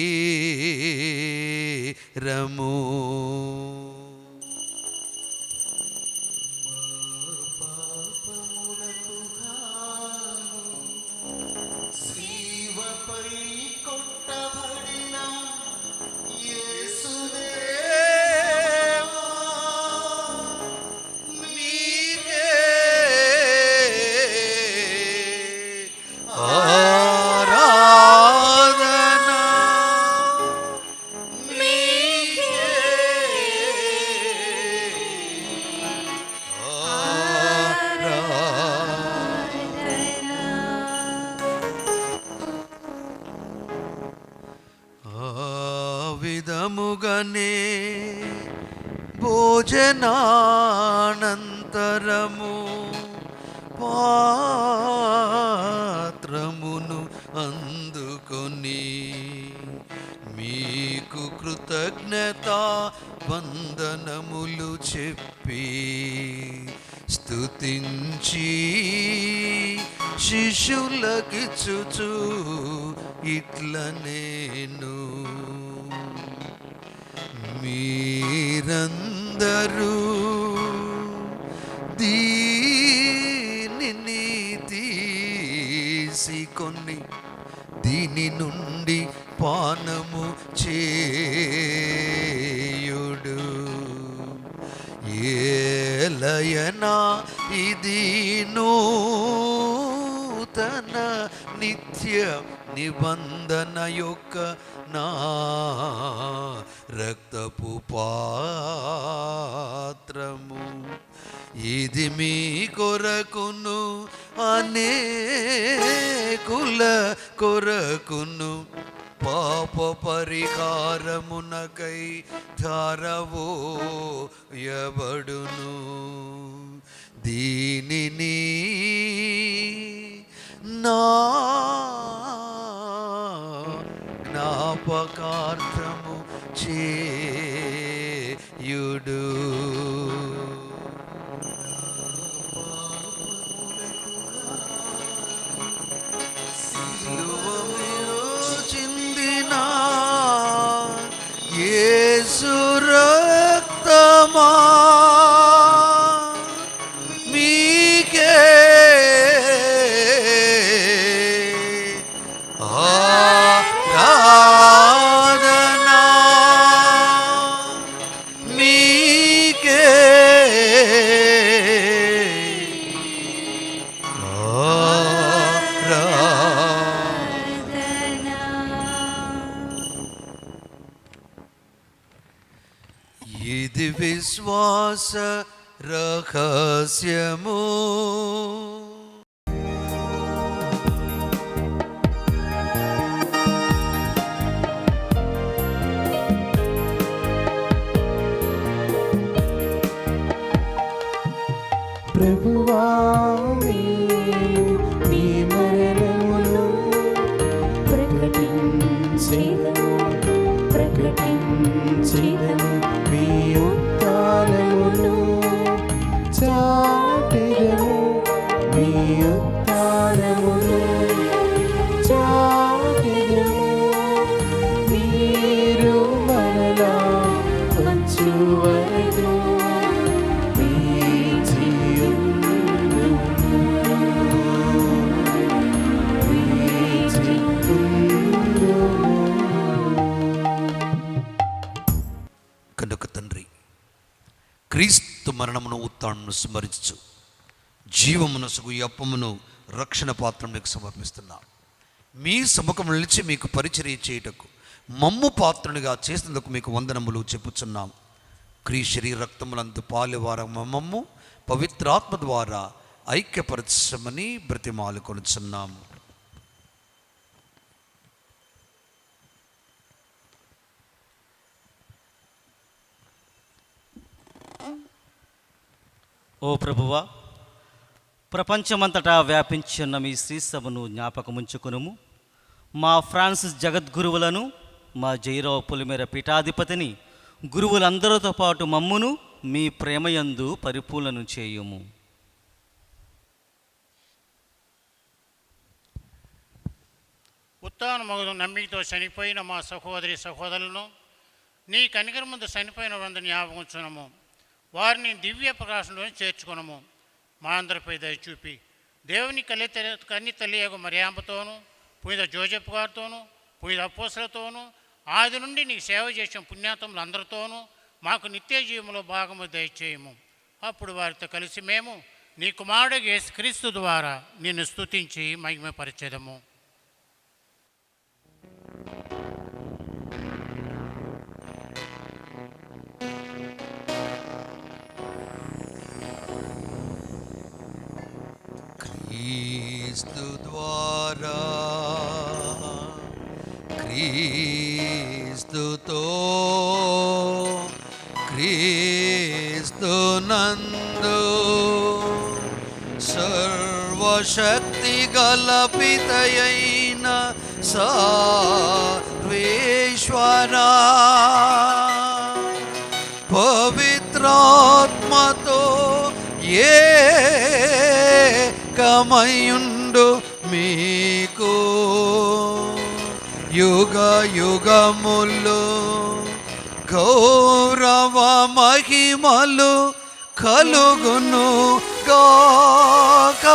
విధముగనే భోజనానంతరము పాత్రమును అందుకొని మీకు కృతజ్ఞత వందనములు చెప్పి స్తుతించి శిష్యులకిచ్చుచు ఇట్ల నేను మీరందరూ దీనిని తీసుకొని దీని నుండి పానము చేయుడు. ఏలయనా ఇది నూతన నిత్య నిబంధన యొక్క నా రక్తపు పాత్రము. ఇది మీ కొరకును అనేకుల కొరకును పాప పరిహారమునకై ధారవోయబడును. దీనిని నా జ్ఞాపకార్థము చేయుడు. చిందిన యేసు రక్తమా మీకే ఆరాధనా, మీకే ఇది విశ్వాస రహస్యము. ప్రభువా మేము నీ మరణమును ప్రకటించెదము మీ ఉత్థానమును చాటెదము మీ ఉత్థానమును చాటెదము. మీరు మరలా వచ్చు వరకు కనుక తండ్రి, క్రీస్తు మరణమును ఉత్థానమును స్మరించు జీవమునసుగు ఈ అప్పమును రక్షణ పాత్రను మీకు సమర్పిస్తున్నాం. మీ సముఖము నిలిచి మీకు పరిచర్య చేయుటకు మమ్ము పాత్రునిగా చేసినందుకు మీకు వందనములు చెప్పుచున్నాం. క్రీస్తు శరీర రక్తములందు పాలువార మమ్ము పవిత్రాత్మ ద్వారా ఐక్యపరచమని బ్రతిమాలు కొనుచున్నాము. ఓ ప్రభువా, ప్రపంచమంతటా వ్యాపించిన మీ శ్రీసభను జ్ఞాపకముంచుకునుము. మా ఫ్రాన్సిస్ జగద్గురువులను, మా జైరావు పొలిమేర పీఠాధిపతిని, గురువులందరితో పాటు మమ్మును మీ ప్రేమయందు పరిపూర్ణను చేయుము. ఉత్థానమగు నమ్మికతో చనిపోయిన మా సహోదరి సహోదరులను నీ కనికర ముందు చనిపోయిన వంద జ్ఞాపకముంచునము. వారిని దివ్య ప్రకాశంలో చేర్చుకునము. మా అందరిపై దయ చూపి దేవుని కన్ని తల్లియగు మరియాంబతోనూ, పునీత జోజెఫ్ గారితోనూ, పునీత అపోస్తలులతోనూ, ఆది నుండి నీకు సేవ చేసిన పుణ్యాత్ములందరితోనూ మాకు నిత్య జీవంలో భాగము దయచేయము. అప్పుడు వారితో కలిసి మేము నీ కుమారుడు యేసుక్రీస్తు ద్వారా నిన్ను స్తుతించి మహిమపరచెదము. క్రీస్తు ద్వారా క్రీస్తుతో క్రీస్తునందు సర్వశక్తి గల పితయైన సర్వేశ్వరా పవిత్రాత్మతో ఏకమయుండు మీకు యుగ యుగములు గౌరవ మహిమలు కలుగును గాక.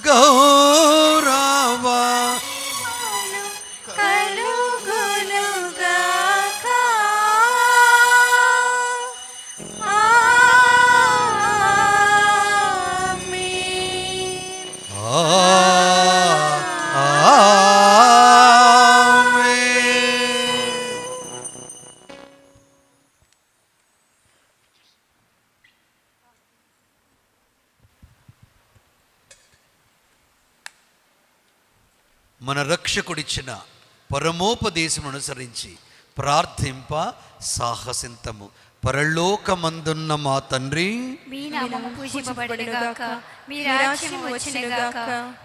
గౌరవ మన రక్షకుడిచ్చిన పరమోపదేశం అనుసరించి ప్రార్థింప సాహసింతము. పరలోకమందున్న మా తండ్రి, మీ నామము పూజింపబడుగాక, మీ రాజ్యము వచ్చునుగాక,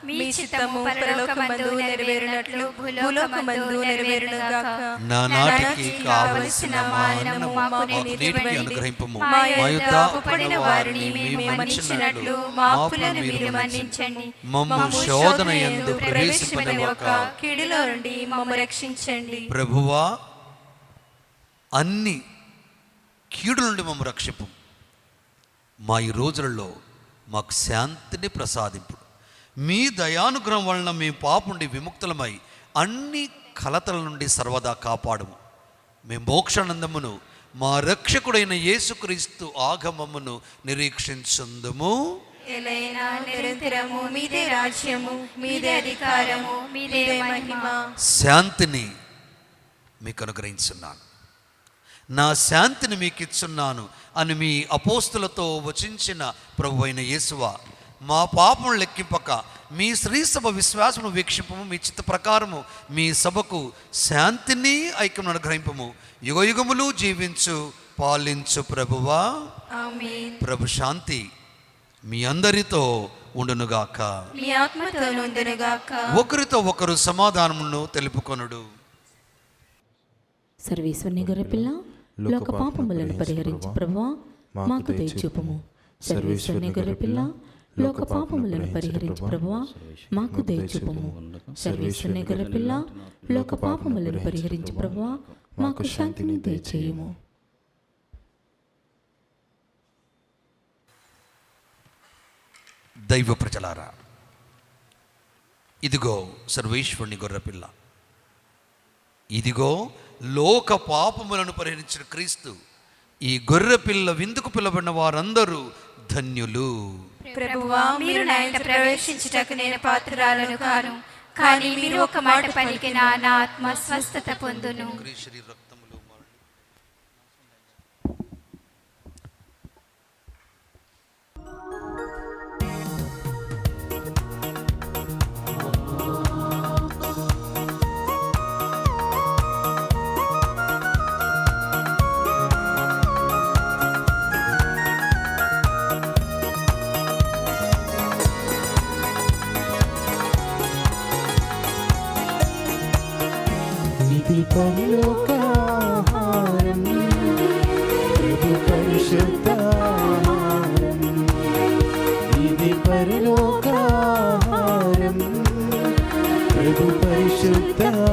మీ చిత్తము పరలోకమందు నెరవేరునట్లు భూలోకమందు నెరవేరునుగాక. నానాటికి కావలసిన మా అన్నము మాకు నేటికి అనుగ్రహింపము. మా యొద్ద అప్పుపడిన వారిని మేము మన్నించినట్లు మా అప్పులను మీరు మన్నించండి. మమ్ము శోధన యందు ప్రవేశింపనివ్వక కీడులో నుండి మమ్ము రక్షించండి. ప్రభువా, అన్ని కీడు నుండి మమ్మ రక్షింపు. మా ఈ రోజులలో మాకు శాంతిని ప్రసాదింపు. మీ దయానుగ్రహం వలన మేము పాపం నుండి విముక్తులమై అన్ని కలతల నుండి సర్వదా కాపాడము. మేము మోక్షానందమును మా రక్షకుడైన యేసుక్రీస్తు ఆగమమును నిరీక్షించుందుము. ఎలైనా నిరంతరము మీదే రాజ్యము, మీదే అధికారము, మీదే మహిమ. శాంతిని మీకు అనుగ్రహించున్నాను, నా శాంతిని మీకు ఇచ్చున్నాను అని మీ అపోస్తులతో వచించిన ప్రభువైన యేసువా, మా పాపం లెక్కింపక మీ శ్రీ సభ విశ్వాసము వీక్షింపము. మీ చిత్త ప్రకారము మీ సభకు శాంతిని ఐక్యమును అనుగ్రహింపము. యుగయుగములు జీవించు పాలించు ప్రభువా. ఆమేన్. ప్రభు శాంతి మీ అందరితో ఉండునుగాక, మీ ఆత్మతో నుండునుగాక. ఒకరితో ఒకరు సమాధానమును తెలుపుకొనుడు. సర్వేశ్వరుని గొర్రెపిల్ల, లోక పాపములను పరిహరించు ప్రభువా మాకు దయచూపుము. సర్వేశ్వరుని గొర్రెపిల్ల, లోక పాపములను పరిహరించు ప్రభువా మాకు దయచూపుము. సర్వేశ్వరుని గొర్రెపిల్ల, లోక పాపములను పరిహరించు ప్రభువా మాకు శాంతిని దయచేయుము. దైవ ప్రజలారా, ఇదిగో సర్వేశ్వరుని గొర్రెపిల్ల, ఇదిగో లోక పాపములను పరిహరించిన క్రీస్తు. ఈ గొర్రెపిల్ల విందుకు పిలబడిన వారందరూ ధన్యులు. ప్రభువా, మీరు నా ఇంట ప్రవేశించుటకు నేను పాత్రురాలను కాను, కానీ మీరు ఒక మాట పలికిన నా ఆత్మ స్వస్థత పొందును. ఇది పరలోకాహారం, ప్రభు పరిశుద్ధాహారం. ఇది పరలోకాహారం, ప్రభు పరిశుద్ధాహారం.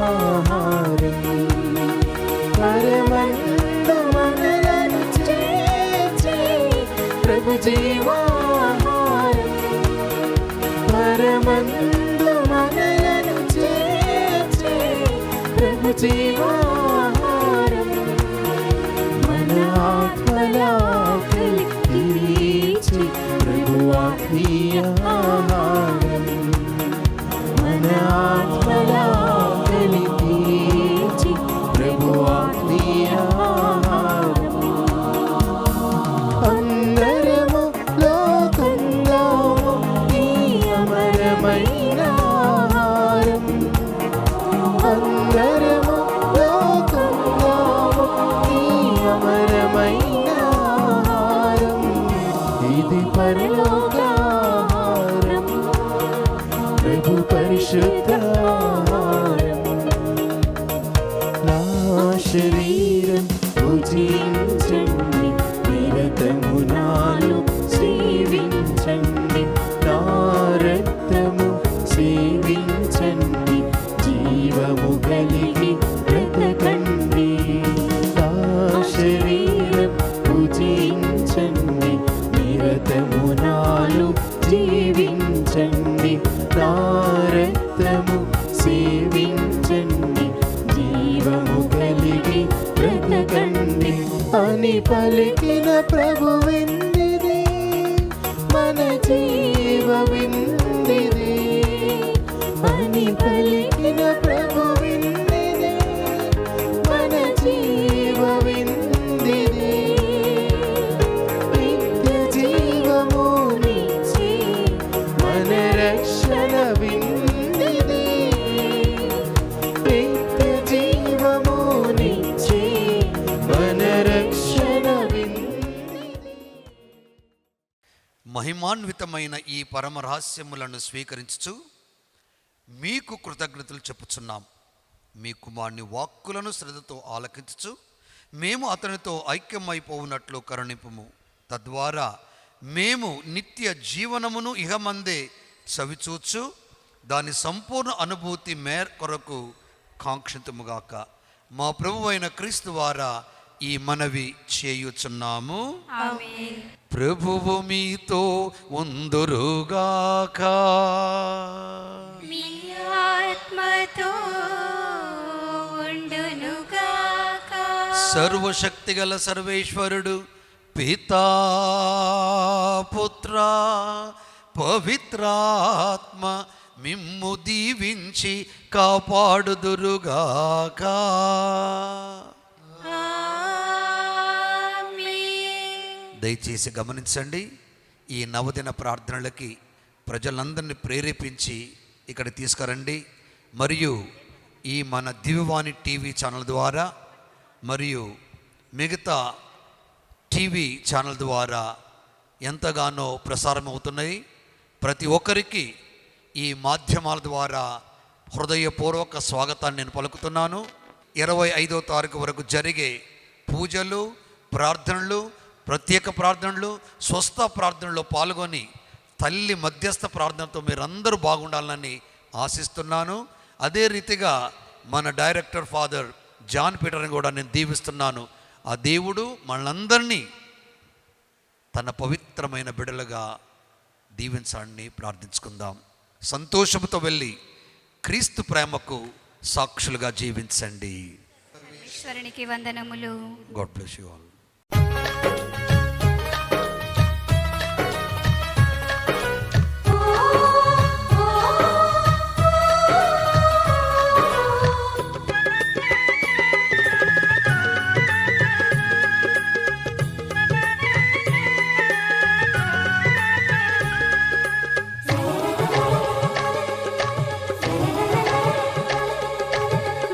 పరమందు మనలను చేర్చే ప్రభు జీవాహారం. పరమందు మనలను చేర్చే ప్రభు జీవాహారం. మన ఆత్మల ఆకలి తీర్చే ప్రభు ఆత్మీయ ఆహారం. మన ఆత్మల ఆకలి తీర్చే ప్రభు ఆత్మీయ ఆహారం. అందరము లోకంగాము ఈ అమరమైన ఆహారం. అందరము లోకంగాము ఈ అమరమైన ఆహారం. ఇది పరలోకాహారం, ప్రభు పరిశుద్ధాహారం. నా శరీరం భుజించండి, నిరతము నాలో సేవించండి. నా అని పలికిన ప్రభు విందిది, మన జీవ విందిది అని పలికిన ప్రభు విందిది, మన జీవ విందిది. నిత్య జీవమునిచ్చి మన రక్షణ విందిది, నిత్య జీవమునిచ్చి మన రక్షణ విందిది. మహిమాన్వితమైన ఈ పరమ రహస్యములను స్వీకరించుచు మీకు కృతజ్ఞతలు చెప్పుచున్నాం. మీ కుమారుని వాక్కులను శ్రద్ధతో ఆలకించుచు మేము అతనితో ఐక్యమైపోవునట్లు కరుణింపుము. తద్వారా మేము నిత్య జీవనమును ఇహమందే చవిచూచు దాని సంపూర్ణ అనుభూతి మేర కొరకు కాంక్షితుముగాక. మా ప్రభువైన క్రీస్తు ద్వారా ఈ మనవి చేయుచున్నాము. ఆమేన్. ప్రభువు మీతో ఉందురుగాక. మీ ఆత్మతో ఉండునుగాక. సర్వశక్తిగల సర్వేశ్వరుడు పితా పుత్ర పవిత్రాత్మ మిమ్ము దీవించి కాపాడుదురుగాక. దయచేసి గమనించండి, ఈ నవదిన ప్రార్థనలకి ప్రజలందరినీ ప్రేరేపించి ఇక్కడ తీసుకురండి. మరియు ఈ మన దివ్యవాణి టీవీ ఛానల్ ద్వారా మరియు మిగతా టీవీ ఛానల్ ద్వారా ఎంతగానో ప్రసారం అవుతున్నాయి. ప్రతి ఒక్కరికి ఈ మాధ్యమాల ద్వారా హృదయపూర్వక స్వాగతాన్ని నేను పలుకుతున్నాను. 25వ తారీఖు వరకు జరిగే పూజలు, ప్రార్థనలు, ప్రత్యేక ప్రార్థనలు, స్వస్థ ప్రార్థనలో పాల్గొని తల్లి మధ్యస్థ ప్రార్థనతో మీరందరూ బాగుండాలని ఆశిస్తున్నాను. అదే రీతిగా మన డైరెక్టర్ ఫాదర్ జాన్ పీటర్ని కూడా నేను దీవిస్తున్నాను. ఆ దేవుడు మనందరినీ తన పవిత్రమైన బిడ్డలుగా దీవించాలని ప్రార్థించుకుందాం. సంతోషంతో వెళ్ళి క్రీస్తు ప్రేమకు సాక్షులుగా జీవించండి. ఈశ్వరునికి వందనములు. God bless you all.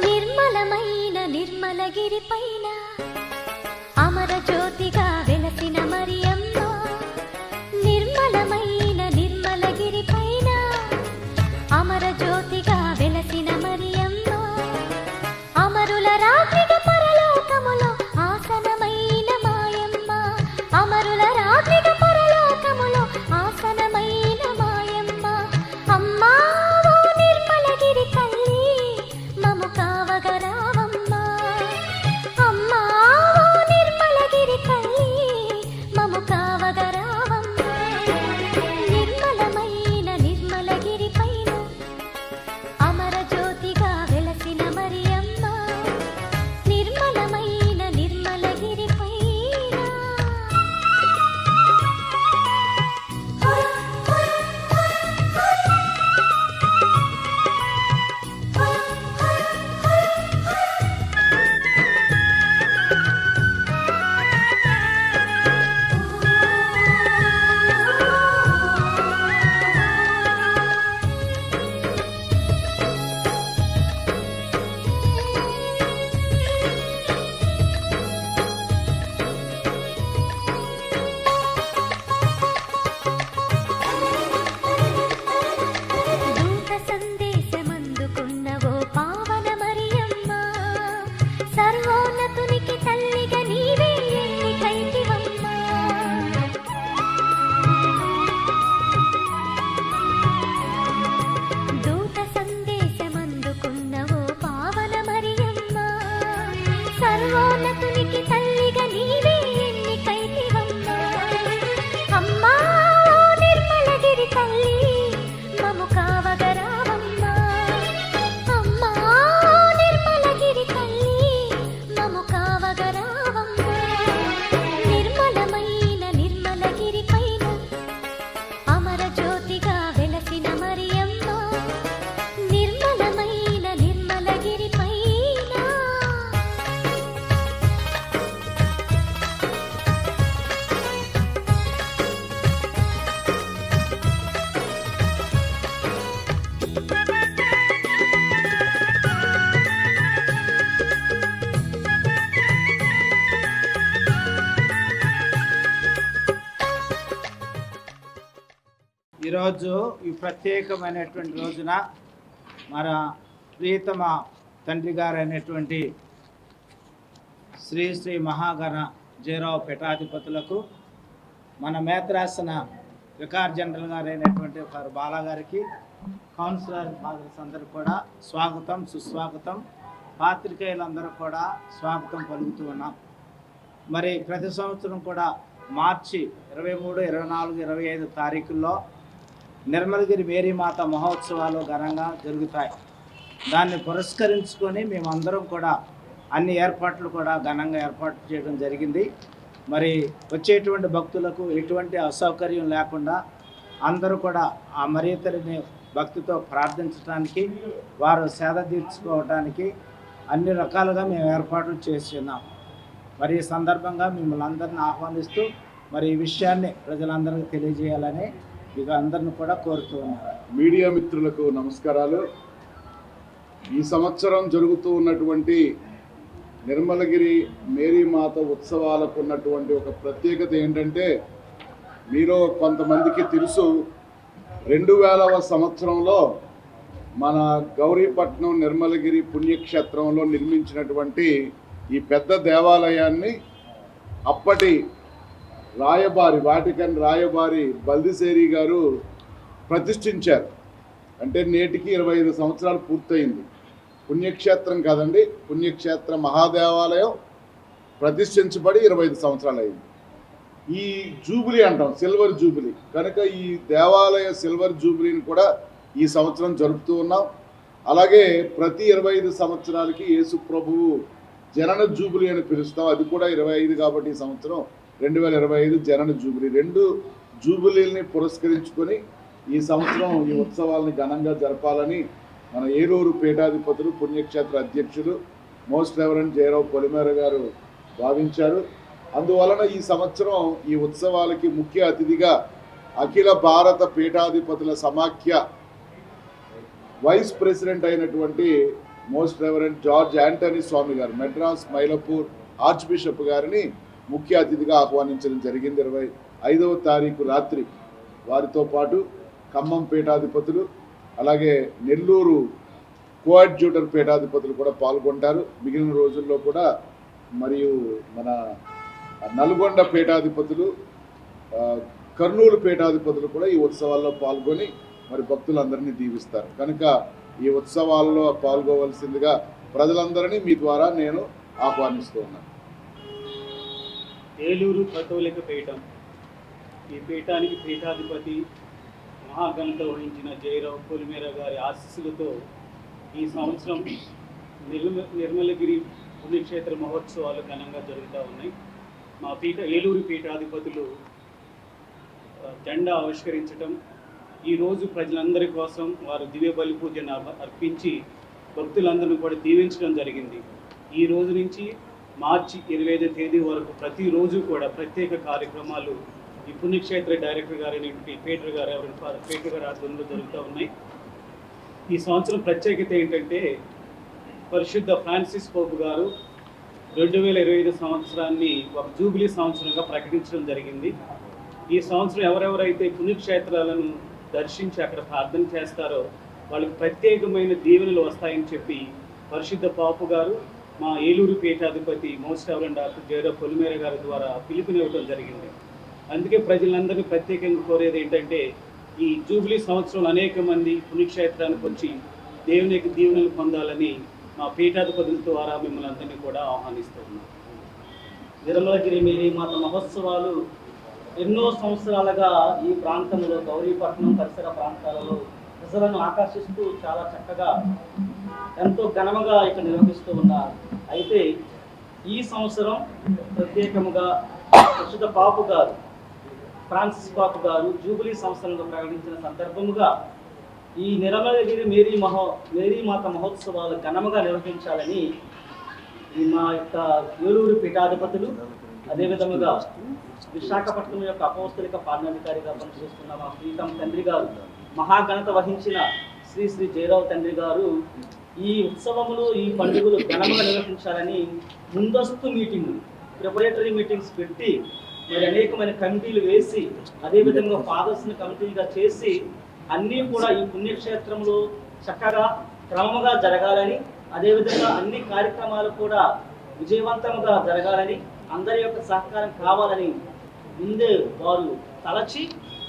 నిర్మలమైన నిర్మలగిరి పైన ఈరోజు ఈ ప్రత్యేకమైనటువంటి రోజున మన ప్రియతమ తండ్రి గారు అయినటువంటి శ్రీ శ్రీ మహాగణ జయరావు పీఠాధిపతులకు మన మేత్రాసన వికార్ జనరల్ గారు అయినటువంటి ఫర్ బాలా గారికి, కౌన్సిలర్ ఫాదర్స్ అందరూ కూడా స్వాగతం, సుస్వాగతం. పాత్రికేయులందరూ కూడా స్వాగతం పలుకుతూ ఉన్నాం. మరి ప్రతి సంవత్సరం కూడా మార్చి 23, 24, 25 తారీఖుల్లో నిర్మలగిరి మేరీమాత మహోత్సవాలు ఘనంగా జరుగుతాయి. దాన్ని పురస్కరించుకొని మేమందరం కూడా అన్ని ఏర్పాట్లు కూడా ఘనంగా ఏర్పాటు చేయడం జరిగింది. మరి వచ్చేటువంటి భక్తులకు ఎటువంటి అసౌకర్యం లేకుండా అందరూ కూడా ఆ మరియతల్లిని భక్తితో ప్రార్థించడానికి, వారు సేద తీర్చుకోవడానికి అన్ని రకాలుగా మేము ఏర్పాట్లు చేస్తున్నాం. మరి ఈ సందర్భంగా మిమ్మల్ని అందరిని ఆహ్వానిస్తూ మరి ఈ విషయాన్ని ప్రజలందరికీ తెలియజేయాలని ఇక అందరిని కూడా కోరుతూ ఉన్నాను. మీడియా మిత్రులకు నమస్కారాలు. ఈ సంవత్సరం జరుగుతూ ఉన్నటువంటి నిర్మలగిరి మేరీమాత ఉత్సవాలకు ఉన్నటువంటి ఒక ప్రత్యేకత ఏంటంటే, మీలో కొంతమందికి తెలుసు, 2000వ సంవత్సరంలో మన గౌరీపట్నం నిర్మలగిరి పుణ్యక్షేత్రంలో నిర్మించినటువంటి ఈ పెద్ద దేవాలయాన్ని అప్పటి రాయబారి, వాటికన్ రాయబారి బల్దిసేరి గారు ప్రతిష్ఠించారు. అంటే నేటికి 25 సంవత్సరాలు పూర్తయింది. పుణ్యక్షేత్రం కాదండి, పుణ్యక్షేత్ర మహాదేవాలయం ప్రతిష్ఠించబడి 25 సంవత్సరాలు అయింది. ఈ జూబిలీ అంటాం, సిల్వర్ జూబిలీ, కనుక ఈ దేవాలయ సిల్వర్ జూబిలీని కూడా ఈ సంవత్సరం జరుపుతూ ఉన్నాం. అలాగే ప్రతి 25 సంవత్సరాలకి యేసు ప్రభువు జనన జూబిలీ అని పిలుస్తాం, అది కూడా 25 కాబట్టి ఈ సంవత్సరం 2025 జనన జూబిలీ. 2 జూబిలీల్ని పురస్కరించుకొని ఈ సంవత్సరం ఈ ఉత్సవాలని ఘనంగా జరపాలని మన ఏలూరు పీఠాధిపతులు, పుణ్యక్షేత్ర అధ్యక్షులు మోస్ట్ రెవరెండ్ జయరావు పొలిమేర గారు భావించారు. అందువలన ఈ సంవత్సరం ఈ ఉత్సవాలకి ముఖ్య అతిథిగా అఖిల భారత పీఠాధిపతుల సమాఖ్య వైస్ ప్రెసిడెంట్ అయినటువంటి మోస్ట్ రెవరెండ్ జార్జ్ యాంటనీ స్వామి గారు, మెడ్రాస్ మైలపూర్ ఆర్చ్ బిషప్ గారిని ముఖ్య అతిథిగా ఆహ్వానించడం జరిగింది 25వ తారీఖు రాత్రి. వారితో పాటు ఖమ్మం పీఠాధిపతులు, అలాగే నెల్లూరు కోఅడ్జ్యూటర్ పీఠాధిపతులు కూడా పాల్గొంటారు. మిగిలిన రోజుల్లో కూడా మరియు మన నల్గొండ పీఠాధిపతులు, కర్నూలు పీఠాధిపతులు కూడా ఈ ఉత్సవాల్లో పాల్గొని మరి భక్తులందరినీ దీవిస్తారు. కనుక ఈ ఉత్సవాల్లో పాల్గొవలసిందిగా ప్రజలందరినీ మీ ద్వారా నేను ఆహ్వానిస్తూ ఉన్నాను. ఏలూరు కథోలిక పీఠం, ఈ పీఠానికి పీఠాధిపతి మహాఘనత వహించిన జయరావు పొలిమేర గారి ఆశీస్సులతో ఈ సంవత్సరం నిర్మలగిరి పుణ్యక్షేత్ర మహోత్సవాలు ఘనంగా జరుగుతూ ఉన్నాయి. మా ఏలూరు పీఠాధిపతులు జెండా ఆవిష్కరించడం, ఈరోజు ప్రజలందరి కోసం వారు దివ్య బలి పూజను అర్పించి భక్తులందరినీ కూడా దీవించడం జరిగింది. ఈ రోజు నుంచి మార్చి 25వ తేదీ వరకు ప్రతిరోజు కూడా ప్రత్యేక కార్యక్రమాలు ఈ పుణ్యక్షేత్ర డైరెక్టర్ గారైనటువంటి పీటర్ గారు ఆధ్వర్యంలో జరుగుతూ ఉన్నాయి. ఈ సంవత్సరం ప్రత్యేకత ఏంటంటే, పరిశుద్ధ ఫ్రాన్సిస్ పోప్ గారు 2025 సంవత్సరాన్ని ఒక జూబిలీ సంవత్సరంగా ప్రకటించడం జరిగింది. ఈ సంవత్సరం ఎవరెవరైతే పుణ్యక్షేత్రాలను దర్శించి అక్కడ ప్రార్థన చేస్తారో వాళ్ళకి ప్రత్యేకమైన దీవెనలు వస్తాయని చెప్పి పరిశుద్ధ పాపు గారు మా ఏలూరు పీఠాధిపతి మోస్ట్ రెవరెండ్ డాక్టర్ జయరావు పొలిమేర గారి ద్వారా పిలుపునివ్వడం జరిగింది. అందుకే ప్రజలందరినీ ప్రత్యేకంగా కోరేది ఏంటంటే, ఈ జూబిలీ సంవత్సరంలో అనేక మంది పుణ్యక్షేత్రానికి వచ్చి దేవునికి దీవెనలు పొందాలని మా పీఠాధిపతుల ద్వారా మిమ్మల్ని అందరినీ కూడా ఆహ్వానిస్తూ ఉన్నాం. నిర్మలగిరి మేరీమాత మహోత్సవాలు ఎన్నో సంవత్సరాలుగా ఈ ప్రాంతంలో గౌరీపట్నం పరిసర ప్రాంతాలలో ప్రజలను ఆకర్షిస్తూ చాలా చక్కగా ఎంతో ఘనంగా ఇక్కడ నిర్వహిస్తూ ఉన్నారు. అయితే ఈ సంవత్సరం ప్రత్యేకముగా ప్రస్తుత పాపు గారు, ఫ్రాన్సిస్ పాపు గారు జూబిలీ సంవత్సరంగా ప్రకటించిన సందర్భముగా ఈ నిర్మలగిరి మేరీమాత మహోత్సవాలు ఘనముగా నిర్వహించాలని మా యొక్క ఏలూరు పీఠాధిపతులు, అదేవిధముగా విశాఖపట్నం యొక్క అపోస్తలిక పాలనాధికారిగా పనిచేస్తున్న మా ప్రీతం తండ్రి గారు, మహాఘనత వహించిన శ్రీ శ్రీ జయరావు తండ్రి గారు ఈ ఉత్సవములు, ఈ పండుగలు ఘనంగా నిర్వహించాలని ముందస్తు మీటింగులు, ప్రిపరేటరీ మీటింగ్స్ పెట్టి మరి అనేకమైన కమిటీలు వేసి అదేవిధంగా ఫాదర్స్ని కమిటీగా చేసి అన్నీ కూడా ఈ పుణ్యక్షేత్రంలో చక్కగా క్రమముగా జరగాలని, అదేవిధంగా అన్ని కార్యక్రమాలు కూడా విజయవంతంగా జరగాలని, అందరి యొక్క సహకారం కావాలని ముందే వారు తలచి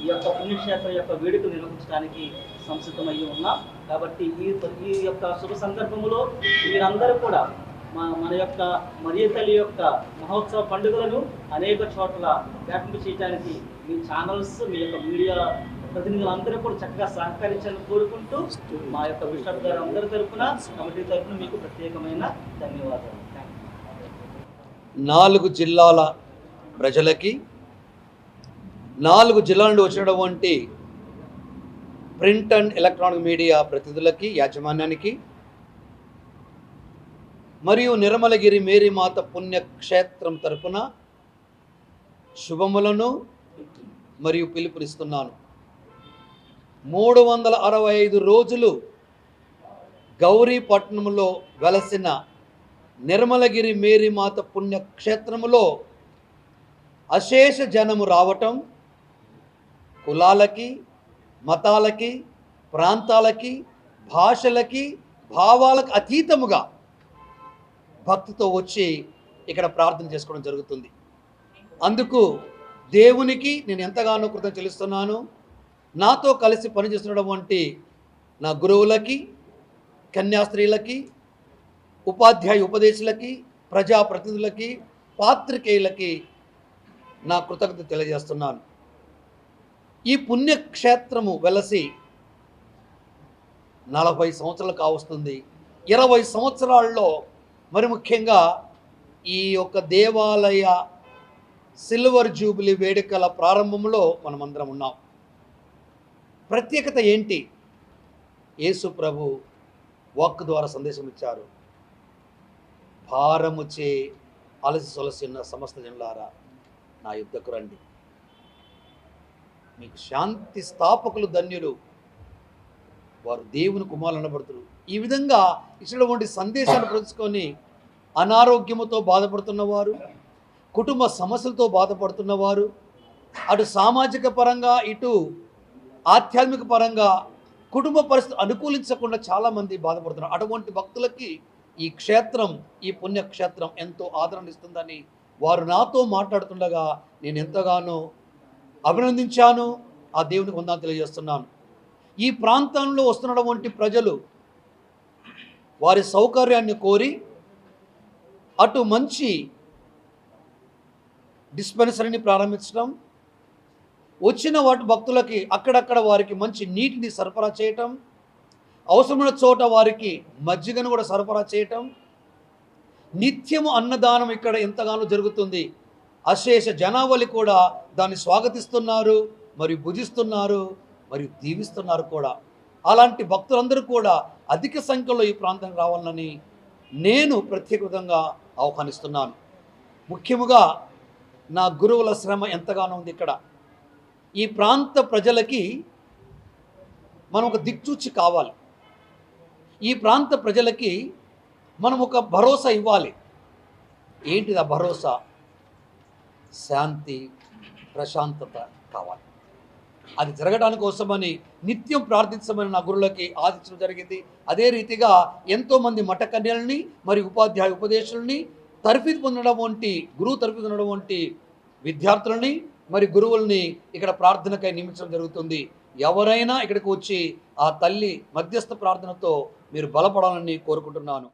ఈ యొక్క పుణ్యక్షేత్రం యొక్క వేడుక నిర్వహించడానికి సంసిద్ధమయ్యి ఉన్నాం. కాబట్టి ఈ యొక్క శుభ సందర్భంలో మీరందరూ కూడా మన యొక్క మరియ తల్లి యొక్క మహోత్సవ పండుగలను అనేక చోట్ల వ్యాపింప చేయడానికి మీ ఛానల్స్, మీ యొక్క మీడియా ప్రతినిధులందరూ కూడా చక్కగా సహకరించాలని కోరుకుంటూ మా యొక్క బిషప్ గారు అందరి తరఫున, కమిటీ తరఫున మీకు ప్రత్యేకమైన ధన్యవాదాలు. 4 జిల్లాల ప్రజలకి, 4 జిల్లాల నుండి వచ్చినటువంటి ప్రింట్ అండ్ ఎలక్ట్రానిక్ మీడియా ప్రతినిధులకి, యాజమాన్యానికి, మరియు నిర్మలగిరి మేరీమాత పుణ్యక్షేత్రం తరపున శుభములను మరియు పిలుపునిస్తున్నాను. 365 రోజులు గౌరీపట్నంలో వెలసిన నిర్మలగిరి మేరీమాత పుణ్యక్షేత్రములో అశేష జనము రావటం, కులాలకి, మతాలకి, ప్రాంతాలకి, భాషలకి, భావాలకు అతీతముగా భక్తితో వచ్చి ఇక్కడ ప్రార్థన చేసుకోవడం జరుగుతుంది. అందుకు దేవునికి నేను ఎంతగానో కృతజ్ఞత చెల్లిస్తున్నాను. నాతో కలిసి పనిచేస్తున్నటువంటి నా గురువులకి, కన్యాస్త్రీలకి, ఉపాధ్యాయ ఉపదేశులకి, ప్రజాప్రతినిధులకి, పాత్రికేయులకి నా కృతజ్ఞత తెలియజేస్తున్నాను. ఈ పుణ్యక్షేత్రము వెలసి 40 సంవత్సరాలు కావస్తుంది. 20 సంవత్సరాల్లో మరి ముఖ్యంగా ఈ యొక్క దేవాలయ సిల్వర్ జూబిలీ వేడుకల ప్రారంభంలో మనమందరం ఉన్నాం. ప్రత్యేకత ఏంటి? యేసు ప్రభు వాక్ ద్వారా సందేశం ఇచ్చారు. భారముచే అలసి సొలసిన సమస్త జనులారా నా యుద్ధకు రండి, మీకు శాంతి స్థాపకులు ధన్యులు, వారు దేవుని కుమారులు అనబడుతున్నారు. ఈ విధంగా ఇచ్చినటువంటి సందేశాన్ని ప్రచుకొని అనారోగ్యముతో బాధపడుతున్నవారు, కుటుంబ సమస్యలతో బాధపడుతున్నవారు, అటు సామాజిక పరంగా ఇటు ఆధ్యాత్మిక పరంగా కుటుంబ పరిస్థితులు అనుకూలించకుండా చాలామంది బాధపడుతున్నారు. అటువంటి భక్తులకి ఈ క్షేత్రం, ఈ పుణ్యక్షేత్రం ఎంతో ఆదరణ ఇస్తుందని వారు నాతో మాట్లాడుతుండగా నేను ఎంతగానో అభినందించాను. ఆ దేవునికి వందనాలు తెలియజేస్తున్నాను. ఈ ప్రాంతంలో వస్తున్నటువంటి ప్రజలు వారి సౌకర్యాన్ని కోరి అటు మంచి డిస్పెన్సరీని ప్రారంభించడం, వచ్చిన వాటి భక్తులకి అక్కడక్కడ వారికి మంచి నీటిని సరఫరా చేయటం, అవసరమైన చోట వారికి మజ్జిగను కూడా సరఫరా చేయటం, నిత్యము అన్నదానం ఇక్కడ ఎంతగానో జరుగుతుంది. అశేష జనావళి కూడా దాన్ని స్వాగతిస్తున్నారు, మరియు భుజిస్తున్నారు, మరియు దీవిస్తున్నారు కూడా. అలాంటి భక్తులందరూ కూడా అధిక సంఖ్యలో ఈ ప్రాంతానికి రావాలని నేను ప్రత్యేకంగా ఆహ్వానిస్తున్నాను. ముఖ్యముగా నా గురువుల శ్రమ ఎంతగానో ఉంది ఇక్కడ. ఈ ప్రాంత ప్రజలకి మనం ఒక దిక్చూచి కావాలి. ఈ ప్రాంత ప్రజలకి మనం ఒక భరోసా ఇవ్వాలి. ఏంటిది ఆ భరోసా? శాంతి, ప్రశాంతత కావాలి. అది జరగడానికి కోసమని నిత్యం ప్రార్థించమని నా గురువులకి ఆదించడం జరిగింది. అదే రీతిగా ఎంతోమంది మఠ కన్యలని మరియు ఉపాధ్యాయ ఉపదేశాలని తరఫీదు పొందడం వంటి, గురువు తరఫీదు పొందడం వంటి విద్యార్థులని మరి గురువుల్ని ఇక్కడ ప్రార్థనకై నియమించడం జరుగుతుంది. ఎవరైనా ఇక్కడికి వచ్చి ఆ తల్లి మధ్యస్థ ప్రార్థనతో మీరు బలపడాలని కోరుకుంటున్నాను.